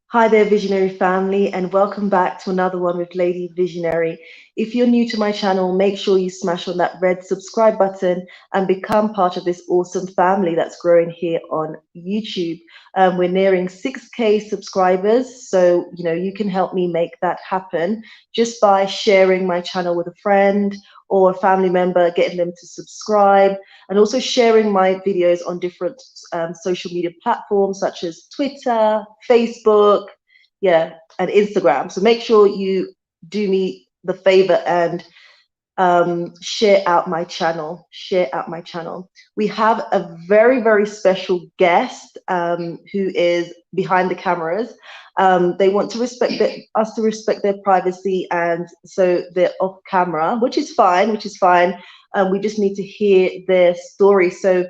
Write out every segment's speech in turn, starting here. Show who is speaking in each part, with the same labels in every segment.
Speaker 1: Hi there, Visionary family, and welcome back to another one with Lady Visionary. If you're new to my channel, make sure you smash on that red subscribe button and become part of this awesome family that's growing here on YouTube. We're nearing 6K subscribers, so you can help me make that happen just by sharing my channel with a friend or a family member, getting them to subscribe, and also sharing my videos on different social media platforms such as Twitter, Facebook, yeah, and Instagram. So make sure you do me the favor and share out my channel. Share out my channel. We have a very, very special guest who is behind the cameras. They want to us to respect their privacy, and so they're off camera, which is fine. Which is fine. We just need to hear their story. So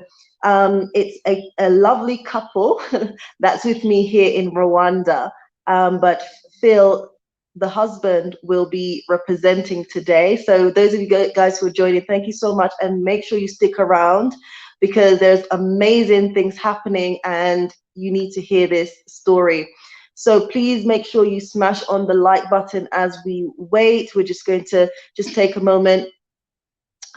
Speaker 1: it's a lovely couple that's with me here in Rwanda. But Phil, the husband, will be representing today. So those of you guys who are joining, thank you so much, and make sure you stick around because there's amazing things happening and you need to hear this story. So please make sure you smash on the like button as we wait. We're just going to take a moment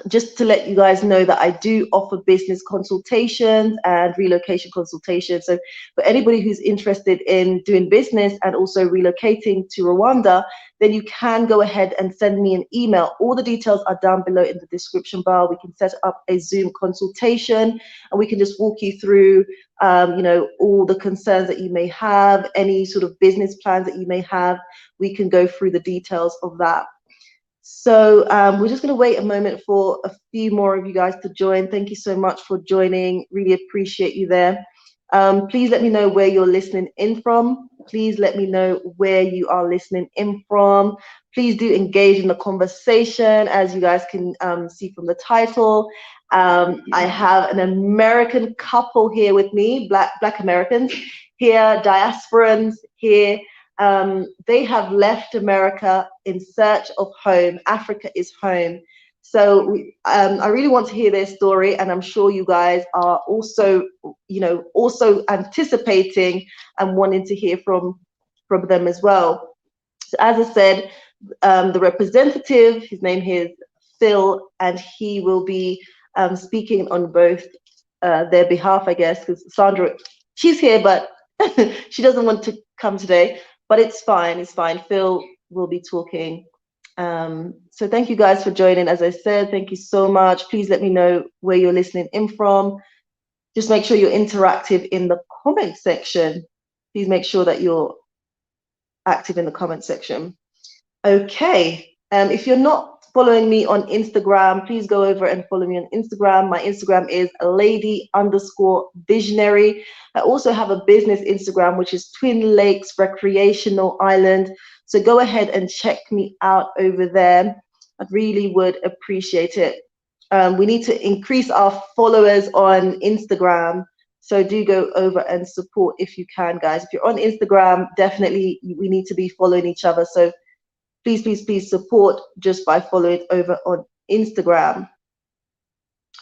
Speaker 1: just to let you guys know that I do offer business consultations and relocation consultations. So for anybody who's interested in doing business and also relocating to Rwanda, then you can go ahead and send me an email. All the details are down below in the description bar. We can set up a Zoom consultation and we can just walk you through all the concerns that you may have, any sort of business plans that you may have. We can go through the details of that. So we're just going to wait a moment for a few more of you guys to join. Thank you so much for joining. Really appreciate you there. Please let me know where you're listening in from. Please let me know where you are listening in from. Please do engage in the conversation, as you guys can see from the title. I have an American couple here with me, Black Americans here, diasporans here. They have left America in search of home. Africa is home. So I really want to hear their story, and I'm sure you guys are also, also anticipating and wanting to hear from them as well. So as I said, the representative, his name is Phil, and he will be speaking on both their behalf, I guess, because Sandra, she's here, but she doesn't want to come today. But it's fine. It's fine. Phil will be talking. So thank you guys for joining. As I said, thank you so much. Please let me know where you're listening in from. Just make sure you're interactive in the comment section. Please make sure that you're active in the comment section. Okay. If you're not following me on Instagram, please go over and follow me on Instagram. My Instagram is lady_visionary. I also have a business Instagram, which is Twin Lakes Recreational Island. So go ahead and check me out over there. I really would appreciate it. We need to increase our followers on Instagram. So do go over and support if you can, guys. If you're on Instagram, definitely we need to be following each other. So please, please, please support just by following over on Instagram.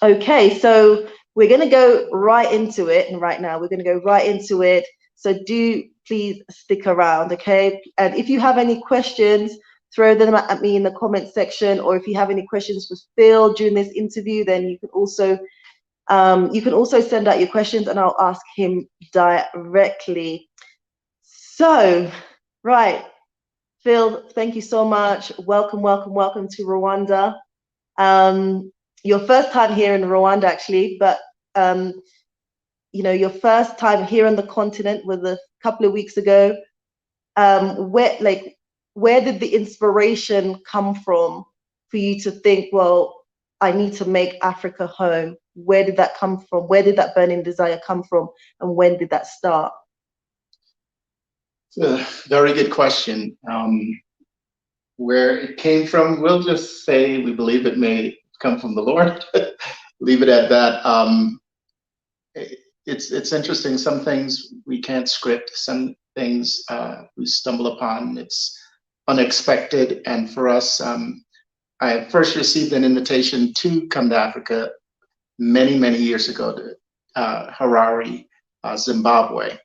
Speaker 1: Okay, so we're going to go right into it. And right now, we're going to go right into it. So do please stick around, okay? And if you have any questions, throw them at me in the comment section. Or if you have any questions for Phil during this interview, then you can also send out your questions and I'll ask him directly. So, right. Phil, thank you so much. Welcome, welcome, welcome to Rwanda. Your first time here in Rwanda, actually, but your first time here on the continent was a couple of weeks ago. Where did the inspiration come from for you to think, well, I need to make Africa home? Where did that come from? Where did that burning desire come from? And when did that start?
Speaker 2: Very good question. Where it came from, we'll just say we believe it may come from the Lord. Leave it at that. It's interesting. Some things we can't script. Some things we stumble upon. It's unexpected. And for us, I first received an invitation to come to Africa many, many years ago to Harare, Zimbabwe.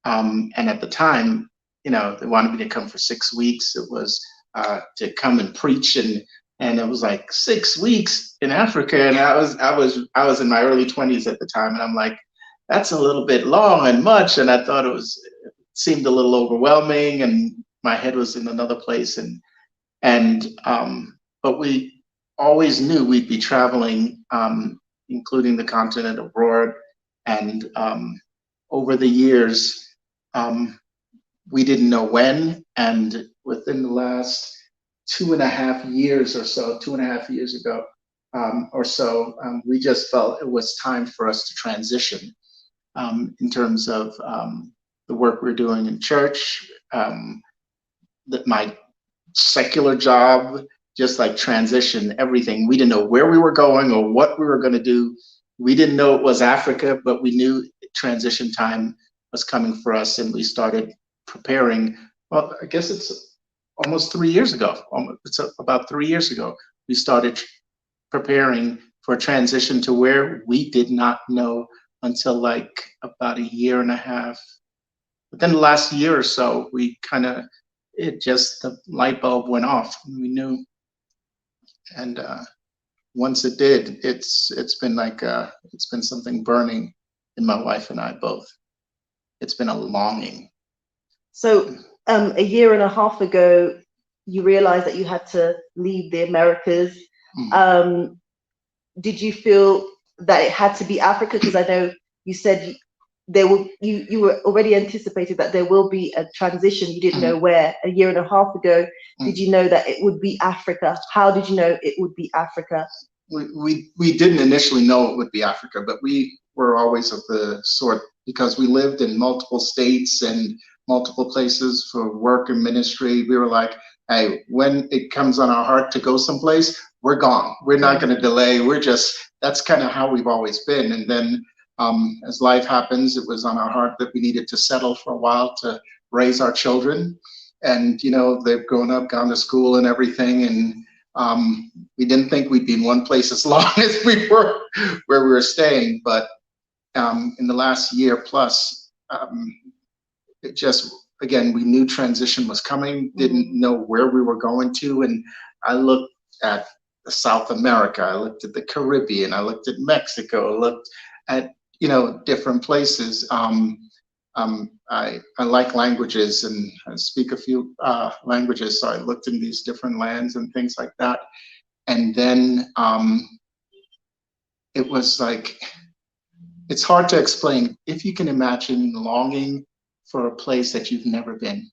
Speaker 2: And at the time, they wanted me to come for 6 weeks. It was to come and preach, and it was like 6 weeks in Africa, and I was in my early 20s at the time, and I'm like, that's a little bit long and much, and I thought it seemed a little overwhelming, and my head was in another place, but we always knew we'd be traveling, including the continent abroad, and over the years, we didn't know when, and within the last 2.5 years or so, 2.5 years ago or so, we just felt it was time for us to transition in terms of the work we're doing in church, that my secular job, just like transition everything. We didn't know where we were going or what we were going to do. We didn't know it was Africa, but we knew transition time was coming for us, and we started preparing. Well, I guess it's almost 3 years ago. It's about 3 years ago. We started preparing for a transition to where we did not know until like about a year and a half. But then the last year or so, we kind of, the light bulb went off. We knew, and once it did, it's been like it's been something burning in my wife and I both. It's been a longing.
Speaker 1: So a year and a half ago, you realized that you had to leave the Americas. Mm-hmm. Did you feel that it had to be Africa? Because I know you said you were already anticipated that there will be a transition. You didn't know where. A year and a half ago, did you know that it would be Africa? How did you know it would be Africa?
Speaker 2: We didn't initially know it would be Africa, but we were always of the sort, because we lived in multiple states and multiple places for work and ministry. We were like, hey, when it comes on our heart to go someplace, we're gone. We're not going to delay. That's kind of how we've always been. And then as life happens, it was on our heart that we needed to settle for a while to raise our children. And, they've grown up, gone to school and everything. And we didn't think we'd be in one place as long as we were where we were staying. But in the last year plus, it just, again, we knew transition was coming, didn't know where we were going to. And I looked at South America, I looked at the Caribbean, I looked at Mexico, I looked at, different places. I like languages, and I speak a few languages, so I looked in these different lands and things like that. And then it was like, it's hard to explain. If you can imagine longing for a place that you've never been,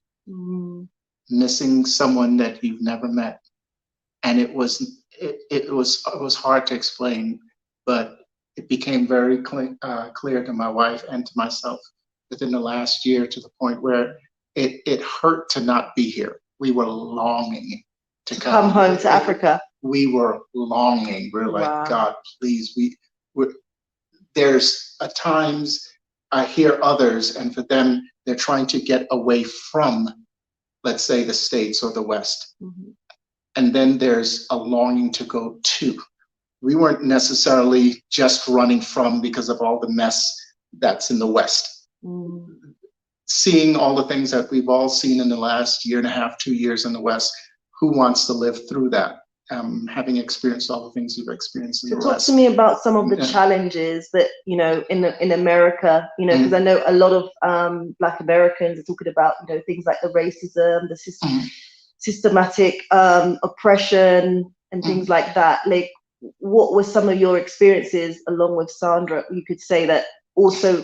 Speaker 2: missing someone that you've never met, and it was hard to explain, but it became very clear to my wife and to myself within the last year, to the point where it hurt to not be here. We were longing to
Speaker 1: come home to Africa.
Speaker 2: We were longing. We were like, God, please. There's at times I hear others, and for them, they're trying to get away from, let's say, the States or the West. Mm-hmm. And then there's a longing to go to. We weren't necessarily just running from because of all the mess that's in the West. Mm. Seeing all the things that we've all seen in the last year and a half, 2 years in the West, who wants to live through that? Having experienced all the things we've experienced in the West.
Speaker 1: Talk to me about some of the challenges that, in America, because I know a lot of Black Americans are talking about, things like the racism, the systematic oppression and things like that. Like, what were some of your experiences along with Sandra, you could say, that also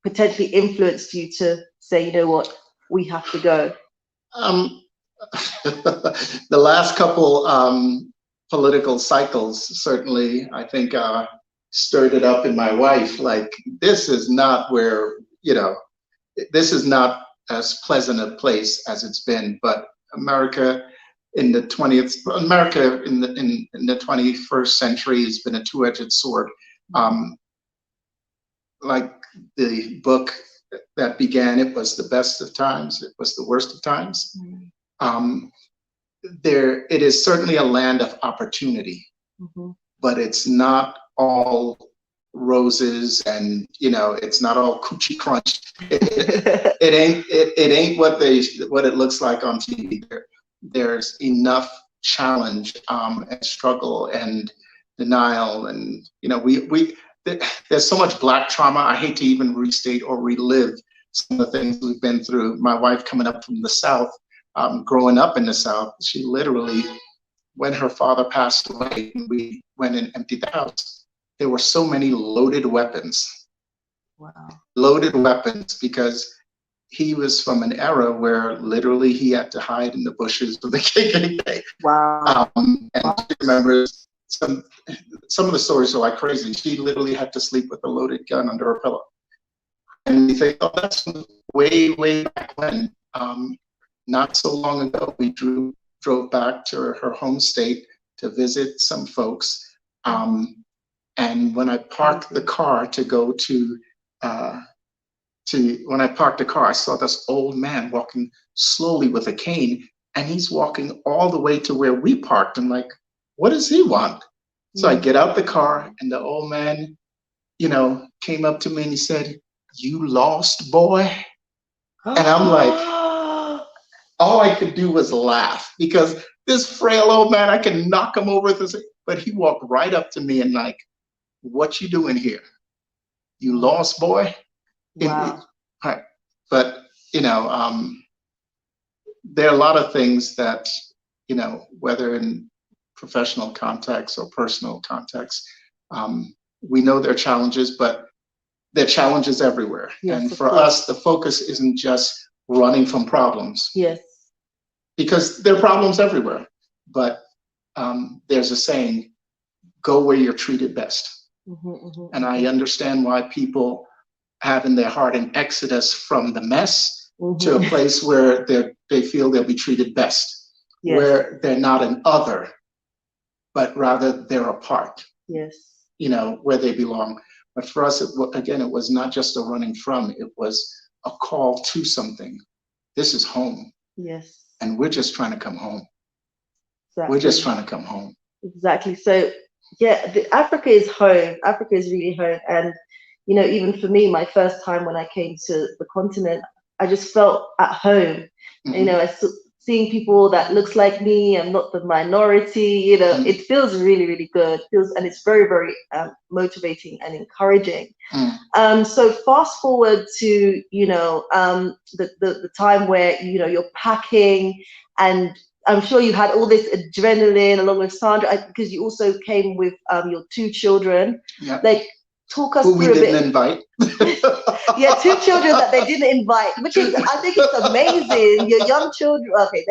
Speaker 1: potentially influenced you to say, you know what, we have to go?
Speaker 2: The last couple political cycles certainly, I think, stirred it up in my wife. Like, this is not where, this is not as pleasant a place as it's been. But America in the 21st century has been a two-edged sword. Like the book that began, it was the best of times, it was the worst of times. It is certainly a land of opportunity, but it's not all roses and, you know, it's not all coochie crunch. It ain't what it looks like on TV. There's enough challenge and struggle and denial, and you know, there's so much Black trauma. I hate to even restate or relive some of the things we've been through. My wife coming up from the South, growing up in the South, she literally, when her father passed away, we went and emptied the house. There were so many loaded weapons.
Speaker 1: Wow.
Speaker 2: Loaded weapons, because he was from an era where literally he had to hide in the bushes with the KKK.
Speaker 1: Wow.
Speaker 2: And she remembers some of the stories are like crazy. She literally had to sleep with a loaded gun under her pillow. And you think, oh, that's way, way back when. Not so long ago, we drove back to her home state to visit some folks. And when I parked the car to go when I parked the car, I saw this old man walking slowly with a cane, and he's walking all the way to where we parked. I'm like, what does he want? So I get out the car, and the old man, you know, came up to me and he said, "You lost, boy?" And I'm like, all I could do was laugh, because this frail old man, I can knock him over with this, but he walked right up to me and like, "What you doing here? You lost, boy?"
Speaker 1: Wow.
Speaker 2: Right. But, you know, there are a lot of things that, you know, whether in professional context or personal context, we know there are challenges, but there are challenges everywhere.
Speaker 1: Yes,
Speaker 2: and for us, the focus isn't just running from problems.
Speaker 1: Yes.
Speaker 2: Because there are problems everywhere. But there's a saying, go where you're treated best. And I understand why people have in their heart an exodus from the mess to a place where they feel they'll be treated best, where they're not an other, but rather they're a part. Yes. You know, where they belong. But for us, again, it was not just a running from, it was a call to something. This is home. Yes. And we're just trying to come home. Exactly. We're just trying to come home. Exactly. So, yeah, Africa is home. Africa is really home. And, you know, even for me, my first time when I came to the continent, I just felt at home. You know, seeing people that looks like me, I'm not the minority, you know, it feels really, really good. And it's very, very motivating and encouraging. So fast forward to, you know, the time where, you know, you're packing, and I'm sure you had all this adrenaline along with Sandra, because you also came with your 2 children. Yeah. Like, talk us through a bit. Who we didn't invite. Yeah, 2 children that they didn't invite, which is, I think it's amazing. Your young children, okay,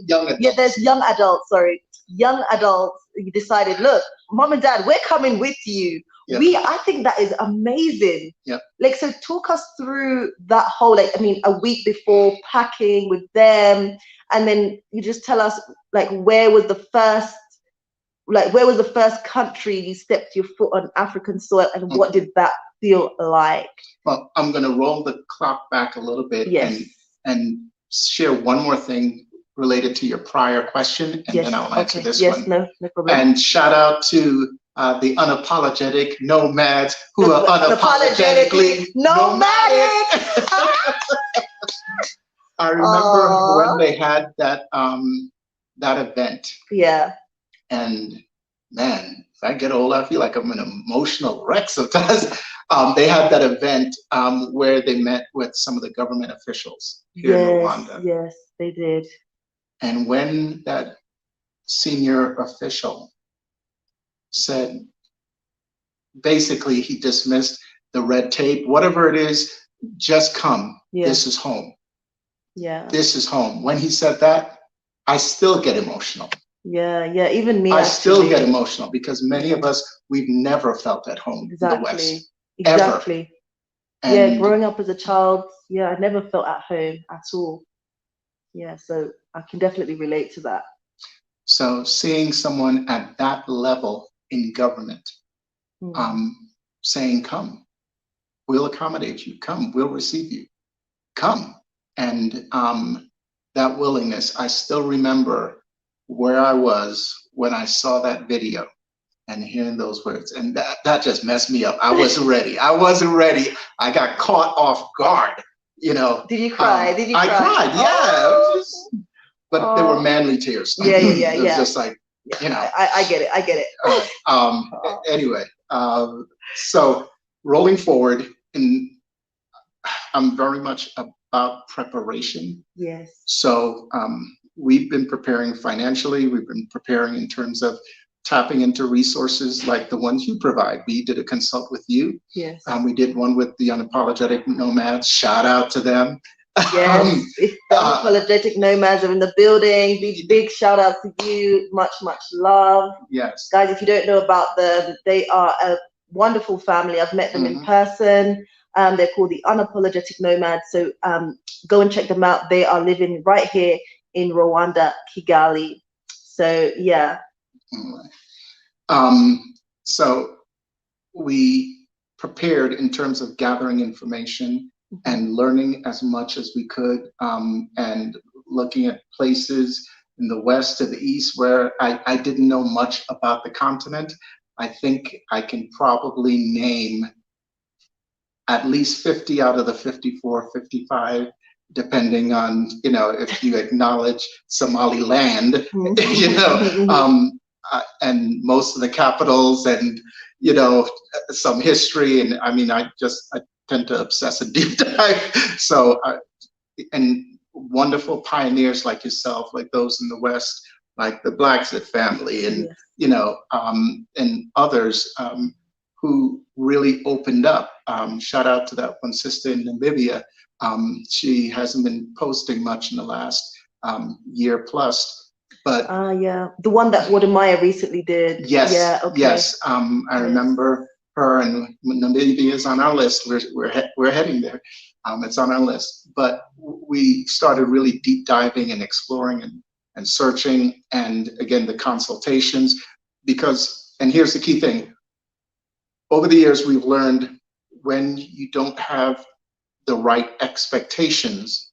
Speaker 2: young adults. Yeah, there's young adults, sorry. Young adults, you decided, look, mom and dad, we're coming with you. Yep. I think that is amazing. Yeah. Like, so talk us through that whole, like, I mean, a week before, packing with them, and then you just tell us, like, where was the first country you stepped your foot on African soil, and what did that feel like? Well, I'm going to roll the clock back a little bit. Yes. and share one more thing related to your prior question, and then I'll answer this one. Yes, no problem. And shout out to the unapologetic nomads who are unapologetically nomadic. I remember when they had that event. Yeah. And man, if I get old, I feel like I'm an emotional wreck sometimes. They had that event where they met with some of the government officials here in Rwanda. Yes, they did. And when that senior official said, basically, he dismissed the red tape, whatever it is, just come. Yeah. This is home. Yeah. This is home. When he said that, I still get emotional. Yeah, even me. I still get emotional, because many of us, we've never felt at home in the West. Exactly. Ever. Yeah, growing up as a child, I never felt at home at all. Yeah, so I can definitely relate to that. So seeing someone at that level in government saying, come, we'll accommodate you, come, we'll receive you, come. And that willingness, I still remember where I was when I saw that video, and hearing those words. And that just messed me up. I wasn't ready. I wasn't ready. I got caught off guard, you know.
Speaker 1: Did you cry? Did you
Speaker 2: I
Speaker 1: cry?
Speaker 2: cried, yeah.
Speaker 1: Oh.
Speaker 2: But they were manly tears.
Speaker 1: Yeah.
Speaker 2: It was just like, you know.
Speaker 1: I get it.
Speaker 2: Anyway, so rolling forward, and I'm very much about preparation.
Speaker 1: Yes.
Speaker 2: So we've been preparing financially. We've been preparing in terms of tapping into resources like the ones you provide. We did a consult with you.
Speaker 1: Yes.
Speaker 2: We did one with the Unapologetic Nomads. Shout out to them.
Speaker 1: Yes, if the Unapologetic Nomads are in the building, big shout out to you. Much love.
Speaker 2: Yes.
Speaker 1: Guys, if you don't know about them, they are a wonderful family. I've met them in person. They're called the Unapologetic Nomads. So go and check them out. They are living right here in Rwanda, Kigali. So yeah.
Speaker 2: So we prepared in terms of gathering information and learning as much as we could, and looking at places in the west to the east where I didn't know much about the continent. I think I can probably name at least 50 out of the 54, 55, depending on, you know, if you acknowledge Somaliland, you know, and most of the capitals, and, you know, some history. And I mean, I tend to obsess and deep dive. So, and wonderful pioneers like yourself, like those in the West, like the Blackfoot family, and, you know, and others who really opened up. Shout out to that one sister in Namibia. She hasn't been posting much in the last year plus, but
Speaker 1: yeah, the one that Wadamaya recently did.
Speaker 2: Yes,
Speaker 1: yeah, okay.
Speaker 2: Yes, I remember her, and Namibia is on our list. We're heading there. It's on our list. But we started really deep diving and exploring and searching, and again the consultations, because, and here's the key thing. Over the years, we've learned when you don't have the right expectations,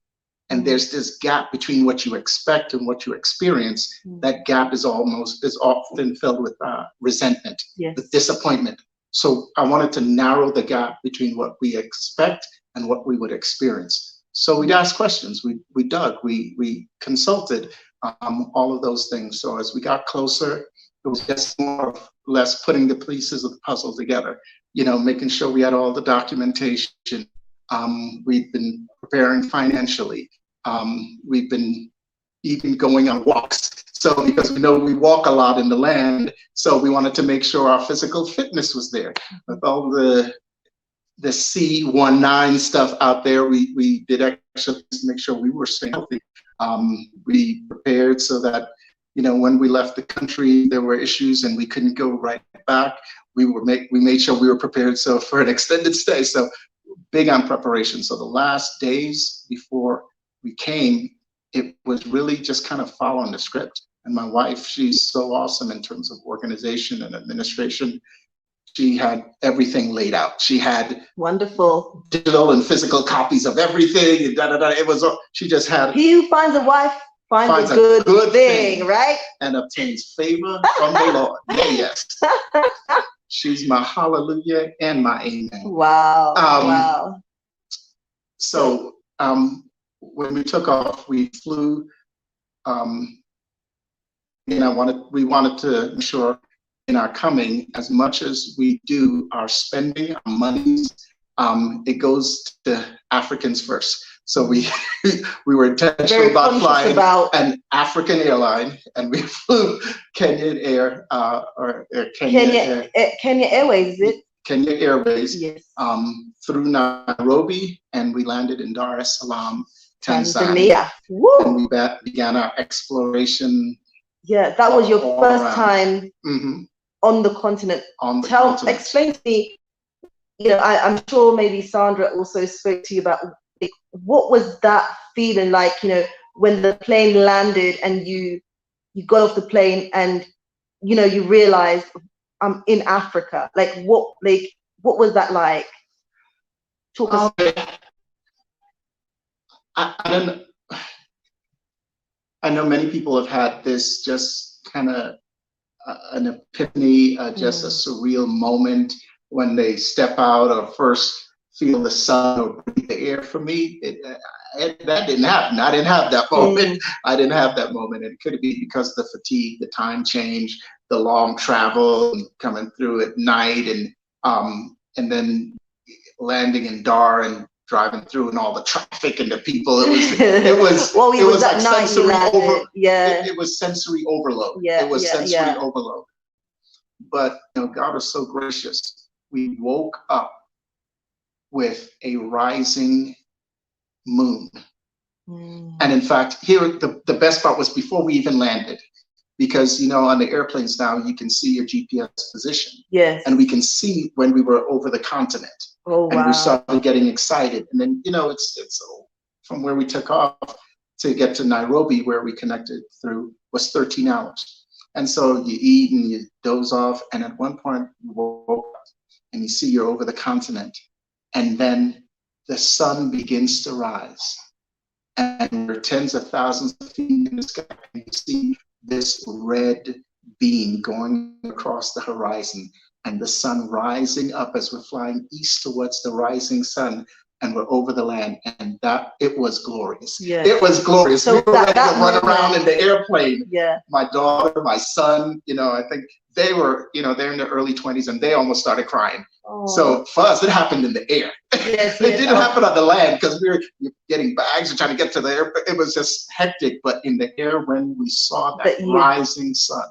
Speaker 2: and there's this gap between what you expect and what you experience, that gap is often filled with resentment, with disappointment. So I wanted to narrow the gap between what we expect and what we would experience. So we'd ask questions, we dug, we consulted, all of those things. So as we got closer, it was just more or less putting the pieces of the puzzle together, you know, making sure we had all the documentation. We've been preparing financially. We've been even going on walks. So because we know we walk a lot in the land, so we wanted to make sure our physical fitness was there. With all the C19 stuff out there, we did actually make sure we were staying healthy. We prepared so that, you know, when we left the country, there were issues and we couldn't go right back. We made sure we were prepared so for an extended stay. So big on preparation. So the last days before we came, it was really just kind of following the script. And my wife, she's so awesome in terms of organization and administration. She had everything laid out. She had
Speaker 1: wonderful
Speaker 2: digital and physical copies of everything. And it was, she just had.
Speaker 1: He who finds a wife finds a good thing, right?
Speaker 2: And obtains favor from the Lord. Yes. She's my hallelujah and my amen.
Speaker 1: Wow. Wow.
Speaker 2: So when we took off, we flew. And we wanted to ensure in our coming, as much as we do our spending, our monies, it goes to Africans first. So we were intentional about flying an African airline, and we flew Kenyan Air,
Speaker 1: Kenya Airways, is it?
Speaker 2: Kenya Airways,
Speaker 1: yes.
Speaker 2: Through Nairobi, and we landed in Dar es Salaam,
Speaker 1: Tanzania.
Speaker 2: And we began our exploration.
Speaker 1: Yeah, that was your first time on the continent. Explain to me, you know, I'm sure maybe Sandra also spoke to you about, like, what was that feeling like, you know, when the plane landed and you got off the plane and, you know, you realized I'm in Africa. Like what was that like? Talk us.
Speaker 2: I know many people have had this just kind of an epiphany, just a surreal moment when they step out or first feel the sun or breathe the air. For me, that didn't happen. I didn't have that moment. I didn't have that moment. And it could be because of the fatigue, the time change, the long travel, and coming through at night, and then landing in Dar and driving through and all the traffic and the people. It was
Speaker 1: well,
Speaker 2: it was like
Speaker 1: sensory
Speaker 2: it was sensory overload. It was sensory overload. But God was so gracious. We woke up with a rising moon. And in fact, here the best part was before we even landed, because on the airplanes now you can see your GPS position.
Speaker 1: Yes.
Speaker 2: And we can see when we were over the continent.
Speaker 1: Oh, wow.
Speaker 2: And we started getting excited. And then it's from where we took off to get to Nairobi, where we connected through, was 13 hours. And so you eat and you doze off, and at one point you woke up and you see you're over the continent, and then the sun begins to rise, and there are tens of thousands of feet in the sky, and you see this red beam going across the horizon, and the sun rising up as we're flying east towards the rising sun, and we're over the land, and it was glorious.
Speaker 1: Yes.
Speaker 2: It was glorious.
Speaker 1: So
Speaker 2: we were ready to run
Speaker 1: moment,
Speaker 2: around in the airplane.
Speaker 1: Yeah.
Speaker 2: My daughter, my son, I think they were, they're in their early 20s, and they almost started crying. Oh. So for us, it happened in the air.
Speaker 1: Yes,
Speaker 2: it didn't happen on the land, because we were getting bags and trying to get to the air. It was just hectic. But in the air, when we saw that rising sun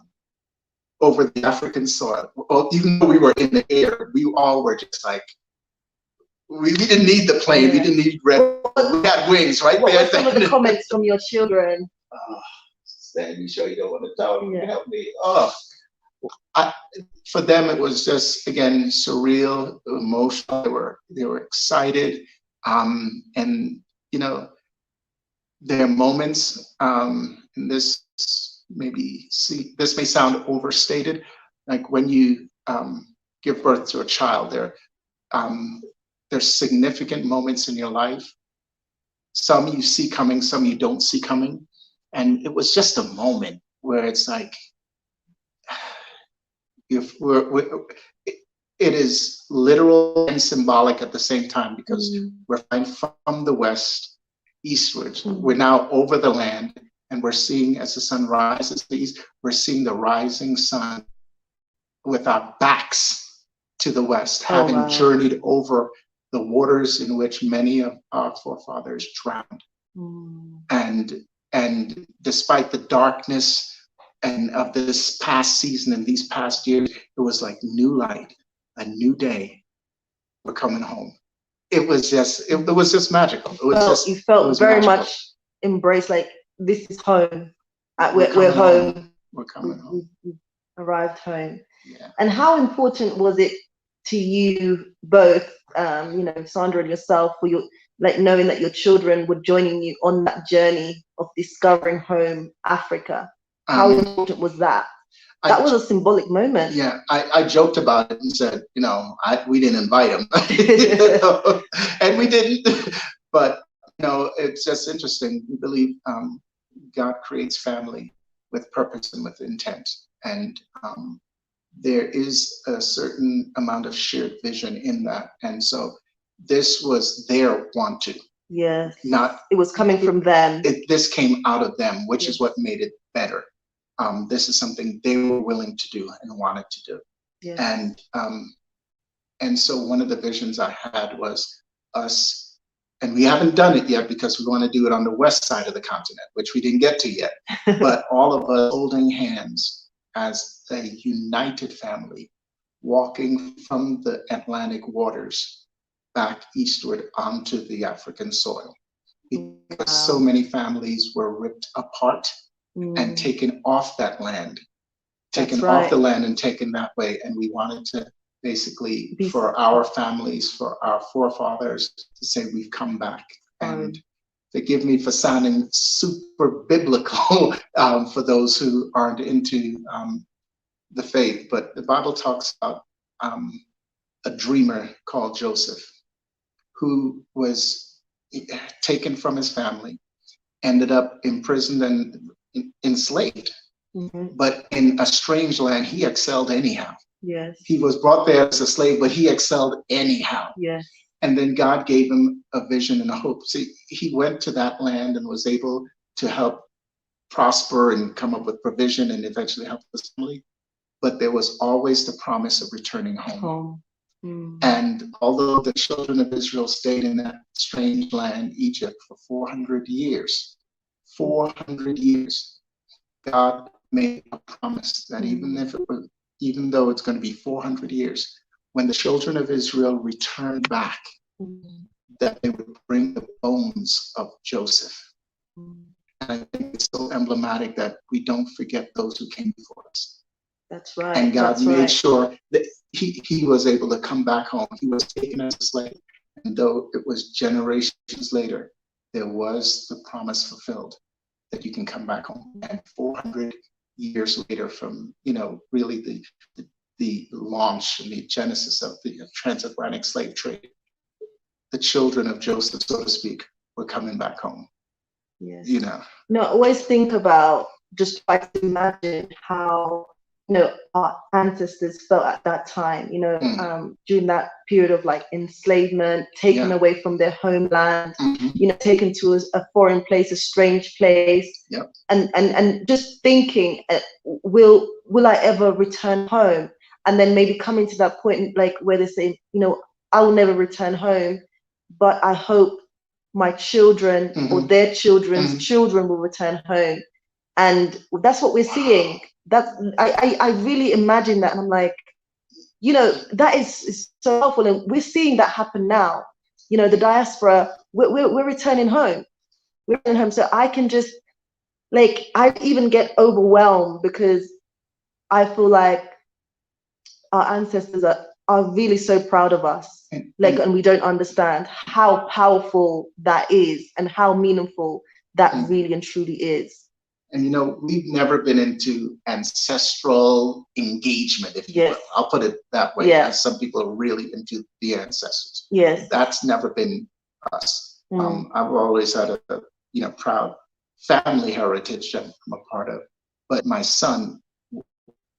Speaker 2: over the African soil, even though we were in the air, we all were just like, we didn't need the plane. We didn't need red. We had wings right there.
Speaker 1: What were some of the comments from your children?
Speaker 2: Stan, you sure you don't want to tell me? Help me. For them, it was just, again, surreal, emotional. They were excited, and their moments. And this may sound overstated. Like when you give birth to a child, there's significant moments in your life. Some you see coming, some you don't see coming. And it was just a moment where it's like, it is literal and symbolic at the same time, because we're flying from the west eastwards. We're now over the land, and we're seeing, as the sun rises to the east, we're seeing the rising sun with our backs to the west, having journeyed over the waters in which many of our forefathers drowned. And despite the darkness and of this past season and these past years, it was like new light, a new day. We're coming home. It was just magical.
Speaker 1: You felt very much embraced, like this is home. We're home.
Speaker 2: We're coming home.
Speaker 1: We've arrived home.
Speaker 2: Yeah.
Speaker 1: And how important was it to you both, Sandra and yourself, for your, like, knowing that your children were joining you on that journey of discovering home, Africa? How important was that? That was a symbolic moment.
Speaker 2: Yeah, I joked about it and said, we didn't invite them, and we didn't. But it's just interesting. We believe God creates family with purpose and with intent, and there is a certain amount of shared vision in that. And so this was their want to.
Speaker 1: Yes.
Speaker 2: It
Speaker 1: was coming from them.
Speaker 2: This came out of them, which is what made it better. This is something they were willing to do and wanted to do. Yeah. And so one of the visions I had was us, and we haven't done it yet because we want to do it on the west side of the continent, which we didn't get to yet, but all of us holding hands as a united family, walking from the Atlantic waters back eastward onto the African soil. Because so many families were ripped apart and taken off that land, off the land and taken that way. And we wanted to basically, for our families, for our forefathers, to say we've come back. And forgive me for sounding super biblical for those who aren't into the faith, but the Bible talks about a dreamer called Joseph, who was taken from his family, ended up imprisoned and enslaved, But in a strange land, he excelled anyhow.
Speaker 1: Yes.
Speaker 2: He was brought there as a slave, but he excelled anyhow.
Speaker 1: Yes.
Speaker 2: And then God gave him a vision and a hope. See, he went to that land and was able to help prosper and come up with provision and eventually help his family. But there was always the promise of returning home. And although the children of Israel stayed in that strange land, Egypt, for 400 years, 400 years, God made a promise that even though it's going to be 400 years, when the children of Israel returned back, that they would bring the bones of Joseph. And I think it's so emblematic that we don't forget those who came before us.
Speaker 1: That's right.
Speaker 2: And God made sure that he was able to come back home. He was taken as a slave. And though it was generations later, there was the promise fulfilled that you can come back home. And 400 years later from, really the launch and the genesis of the transatlantic slave trade, the children of Joseph, so to speak, were coming back home.
Speaker 1: Yes.
Speaker 2: No,
Speaker 1: I always think about, just try to imagine how, our ancestors felt at that time, during that period of like enslavement, taken away from their homeland, taken to a foreign place, a strange place, and just thinking, will I ever return home? And then maybe coming to that point, like where they say, I will never return home, but I hope my children or their children's children will return home. And that's what we're seeing. I really imagine that, and I'm like, that is so helpful, and we're seeing that happen now. The diaspora, we're returning home. We're returning home. So I can just, like, I even get overwhelmed because I feel like our ancestors are really so proud of us, and we don't understand how powerful that is and how meaningful that really and truly is.
Speaker 2: And we've never been into ancestral engagement, if you will. I'll put it that way. As some people are really into the ancestors.
Speaker 1: Yes.
Speaker 2: That's never been us. I've always had a proud family heritage that I'm a part of. But my son,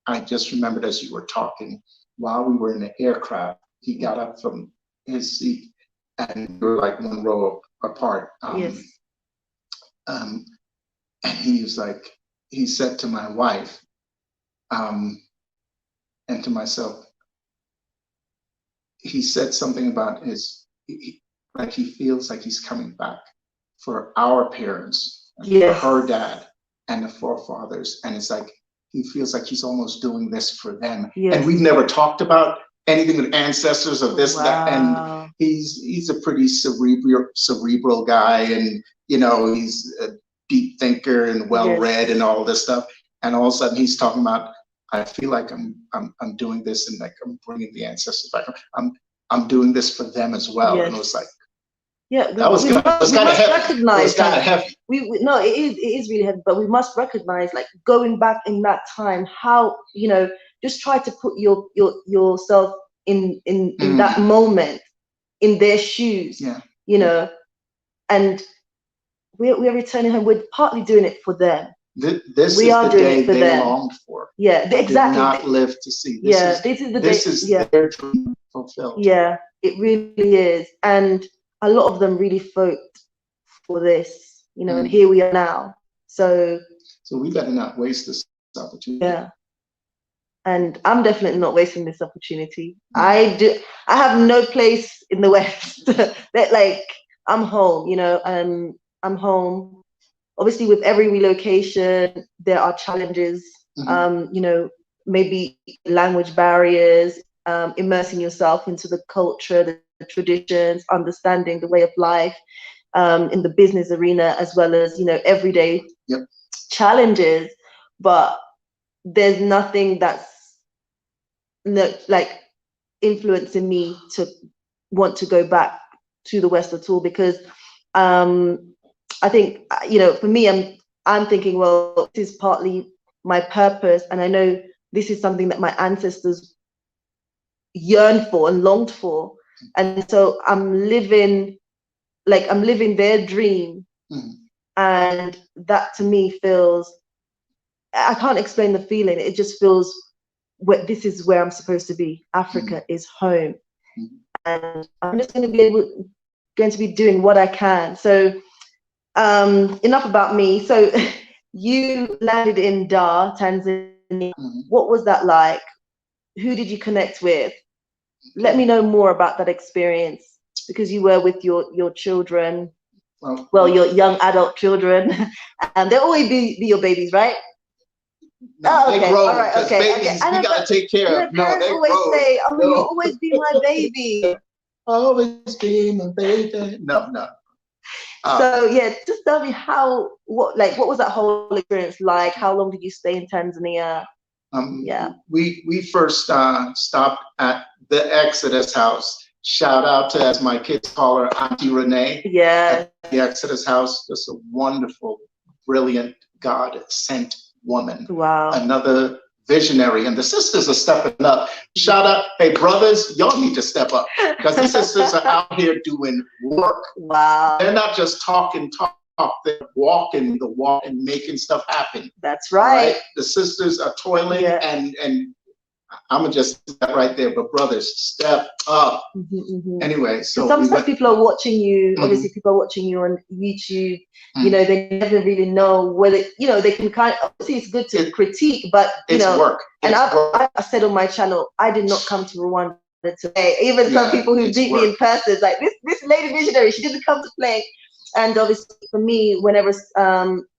Speaker 2: I just remembered as you were talking, while we were in the aircraft, he got up from his seat and we were like one row apart. And he said to my wife and to myself, he said something about he feels like he's coming back for our parents, for her dad and the forefathers. And it's like, he feels like he's almost doing this for them. And we've never talked about anything with ancestors or this, that. And he's a pretty cerebral guy. And, he's a deep thinker and well-read and all this stuff. And all of a sudden he's talking about, I feel like I'm doing this and like I'm bringing the ancestors back. I'm doing this for them as well. And it was like, that was kind of heavy.
Speaker 1: Recognize
Speaker 2: it was kind of heavy.
Speaker 1: No, it is really heavy, but we must recognize, like, going back in that time, how, just try to put yourself in that moment, in their shoes, and we're returning home. We're partly doing it for them.
Speaker 2: This is the day they longed for.
Speaker 1: Exactly.
Speaker 2: Did not live to see. This is the day. This is their dream fulfilled.
Speaker 1: Yeah, it really is. And a lot of them really fought for this, and here we are now. So
Speaker 2: we better not waste this opportunity.
Speaker 1: Yeah. And I'm definitely not wasting this opportunity. I have no place in the West. That, like, I'm home, and I'm home. Obviously, with every relocation, there are challenges, maybe language barriers, immersing yourself into the culture, the traditions, understanding the way of life, in the business arena, as well as, everyday challenges. But there's nothing that's like influencing me to want to go back to the West at all, because I think, for me, I'm thinking, well, this is partly my purpose, and I know this is something that my ancestors yearned for and longed for, and so I'm living their dream, and that to me feels I can't explain the feeling. It just feels this is where I'm supposed to be. Africa is home, and I'm just going to be doing what I can. So enough about me. So you landed in Dar, Tanzania. What was that like? Who did you connect with? Let me know more about that experience, because you were with your children, well, your young adult children, and they'll always be your babies, right?
Speaker 2: No,
Speaker 1: oh, okay.
Speaker 2: They grow,
Speaker 1: all right, okay,
Speaker 2: babies we gotta take care of.
Speaker 1: No, they always grow. Say, "Oh, you'll always be my baby."
Speaker 2: Always be my baby. No.
Speaker 1: So yeah, just tell me what was that whole experience like? How long did you stay in Tanzania?
Speaker 2: We first stopped at the Exodus House. Shout out to, as my kids call her, Auntie Renee.
Speaker 1: Yeah.
Speaker 2: At the Exodus House, just a wonderful, brilliant, God-sent woman.
Speaker 1: Wow.
Speaker 2: Another visionary, and the sisters are stepping up. Shout out, hey brothers, y'all need to step up, because these sisters are out here doing work.
Speaker 1: Wow.
Speaker 2: They're not just talking, they're walking the walk and making stuff happen.
Speaker 1: That's right.
Speaker 2: The sisters are toiling, and I'm gonna just say that right there. But brothers, step up. Anyway, so
Speaker 1: sometimes people are watching you. Obviously, people are watching you on YouTube. You know, they never really know whether they can kind of. Obviously, it's good to critique, but
Speaker 2: it's work.
Speaker 1: And I said on my channel, I did not come to Rwanda today. Even some people who meet me in person, like this lady visionary, she didn't come to play. And obviously, for me, whenever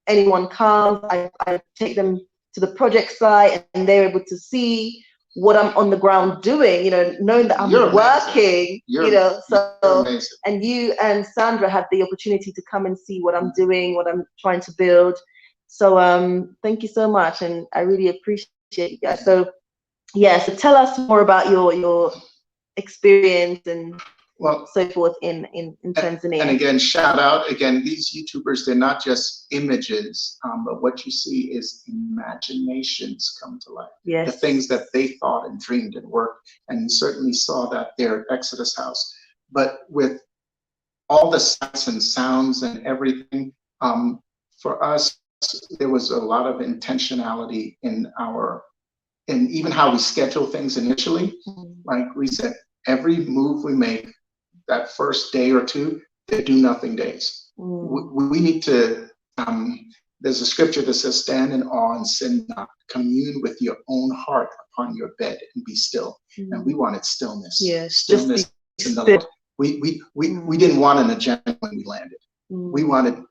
Speaker 1: anyone comes, I take them to the project site, and they're able to see what I'm on the ground doing, knowing that I'm working, so, and you and Sandra had the opportunity to come and see what I'm doing, what I'm trying to build. So thank you so much, and I really appreciate you guys. So so tell us more about your experience and so forth in Tanzania.
Speaker 2: And again, shout out again, these YouTubers, they're not just images, but what you see is imaginations come to life.
Speaker 1: Yes.
Speaker 2: The things that they thought and dreamed and worked, and you certainly saw that there at Exodus House. But with all the sights and sounds and everything, for us, there was a lot of intentionality in even how we schedule things initially. Like we said, every move we make, that first day or two, they're do nothing days. We need to, there's a scripture that says, stand in awe and sin not, commune with your own heart upon your bed and be still. And we wanted stillness.
Speaker 1: Yes,
Speaker 2: stillness in the Lord. We didn't want an agenda when we landed. We wanted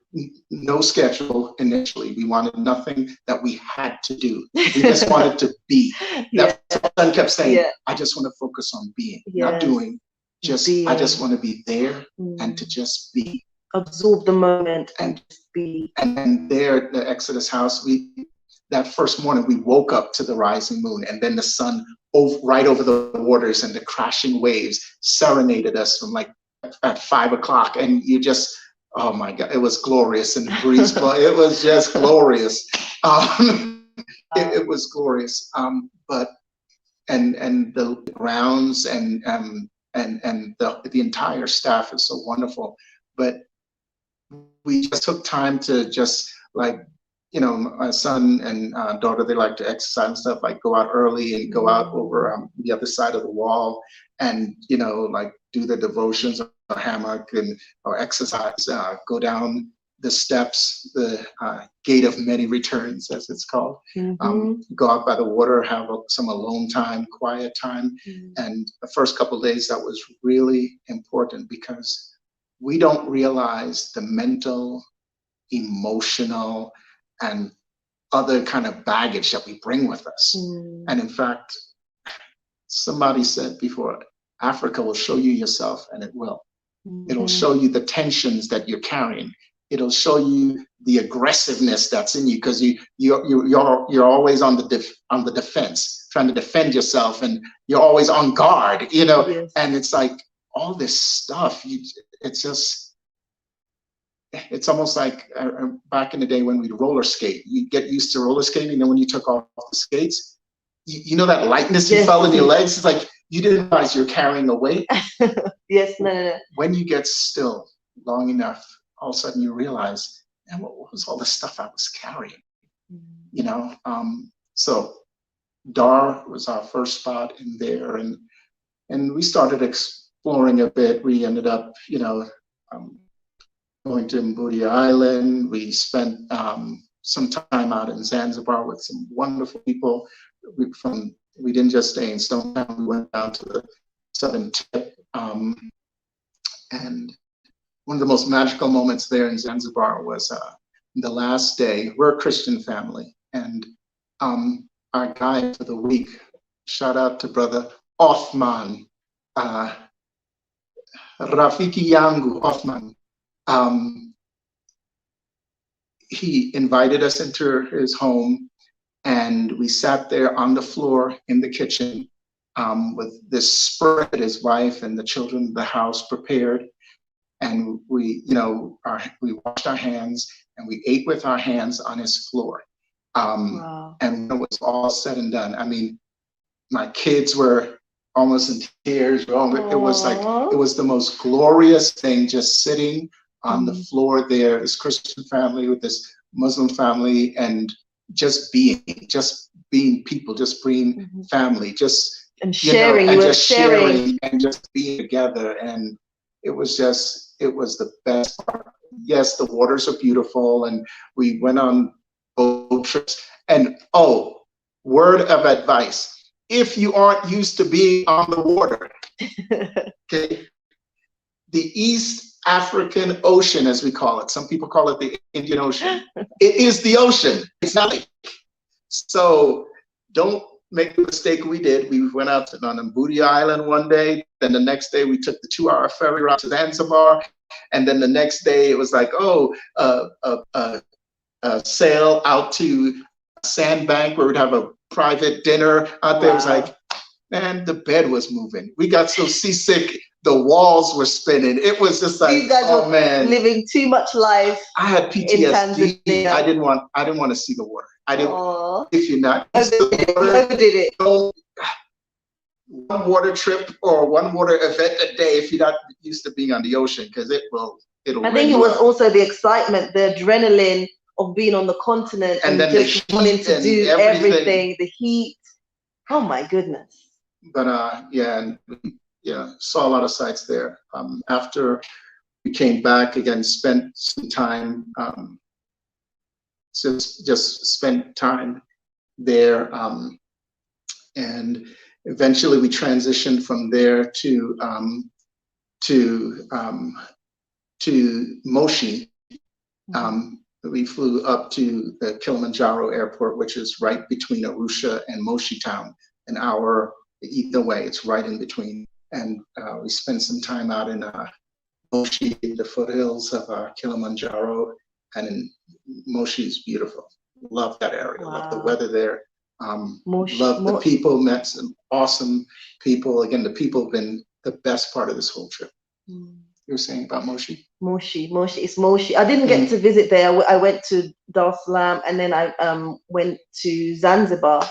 Speaker 2: no schedule initially. We wanted nothing that we had to do. We just wanted to be. That's what I kept saying. I just want to focus on being, not doing. I just want to be there and to just be.
Speaker 1: Absorb the moment and just be.
Speaker 2: And there at the Exodus House, that first morning we woke up to the rising moon, and then the sun right over the waters, and the crashing waves serenaded us from like at 5 o'clock, and you just, oh my God, it was glorious, and the breeze it was just glorious. It was glorious. But the grounds and the entire staff is so wonderful. But we just took time to just my son and daughter, they like to exercise and stuff, like go out early and go out over the other side of the wall and, like do the devotions or hammock or exercise, go down the steps, the gate of many returns, as it's called. Go out by the water, have some alone time, quiet time. And the first couple of days, that was really important, because we don't realize the mental, emotional, and other kind of baggage that we bring with us. And in fact, somebody said before, Africa will show you yourself, and it will. It'll show you the tensions that you're carrying. It'll show you the aggressiveness that's in you, because you're always on the defense, trying to defend yourself, and you're always on guard,
Speaker 1: Yes.
Speaker 2: And it's like all this stuff. It's almost like back in the day when we'd roller skate. You get used to roller skating, and then when you took off the skates, you know that lightness you felt in your legs. It's like you didn't realize you're carrying a weight.
Speaker 1: Yes, no.
Speaker 2: When you get still long enough, all of a sudden you realize, man, what was all the stuff I was carrying? you know. So Dar was our first spot in there, and we started exploring a bit. We ended up, um, going to Mbudia Island. We spent some time out in Zanzibar with some wonderful people. We didn't just stay in Stone Town. We went down to the southern tip, and one of the most magical moments there in Zanzibar was the last day. We're a Christian family, and our guide for the week, shout out to Brother Othman, uh, Rafiki Yangu Othman. He invited us into his home, and we sat there on the floor in the kitchen with this spread his wife and the children of the house prepared. And we, we washed our hands and we ate with our hands on his floor.
Speaker 1: Wow.
Speaker 2: And when it was all said and done, I mean, my kids were almost in tears. It was like, it was the most glorious thing, just sitting on the floor there, this Christian family with this Muslim family, and just being people, just being family, just
Speaker 1: and sharing, and
Speaker 2: just sharing and just being together. And it was the best part. Yes, the waters are beautiful, and we went on boat trips. And word of advice: if you aren't used to being on the water, okay, the East African Ocean, as we call it, some people call it the Indian Ocean. It is the ocean. It's not like. So don't make the mistake we did. We went out on Mbudia Island one day. Then the next day we took the 2-hour ferry ride to Zanzibar. And then the next day it was like, sail out to Sandbank where we'd have a private dinner out there. It was like, man, the bed was moving. We got so seasick, the walls were spinning. It was just like,
Speaker 1: you guys were
Speaker 2: man,
Speaker 1: living too much life.
Speaker 2: I had PTSD. I didn't want to see the water. I didn't. Aww. If you're not used to the water, don't, one water trip or one water event a day if you're not used to being on the ocean, because it'll.
Speaker 1: I think it was also the excitement, the adrenaline of being on the continent and then just wanting to do everything, the heat. Oh my goodness.
Speaker 2: But saw a lot of sights there. After we came back again, spent some time, just spent time there, and eventually we transitioned from there to Moshi. We flew up to the Kilimanjaro airport, which is right between Arusha and Moshi town, an hour either way. It's right in between. And we spent some time out in Moshi, the foothills of Kilimanjaro, and Moshi is beautiful. Love that area. Wow. Love the weather there. Love the people. Met some awesome people. Again, the people have been the best part of this whole trip. You were saying about Moshi?
Speaker 1: Moshi. It's Moshi. I didn't get to visit there. I went to Dar es Salaam, and then I went to Zanzibar.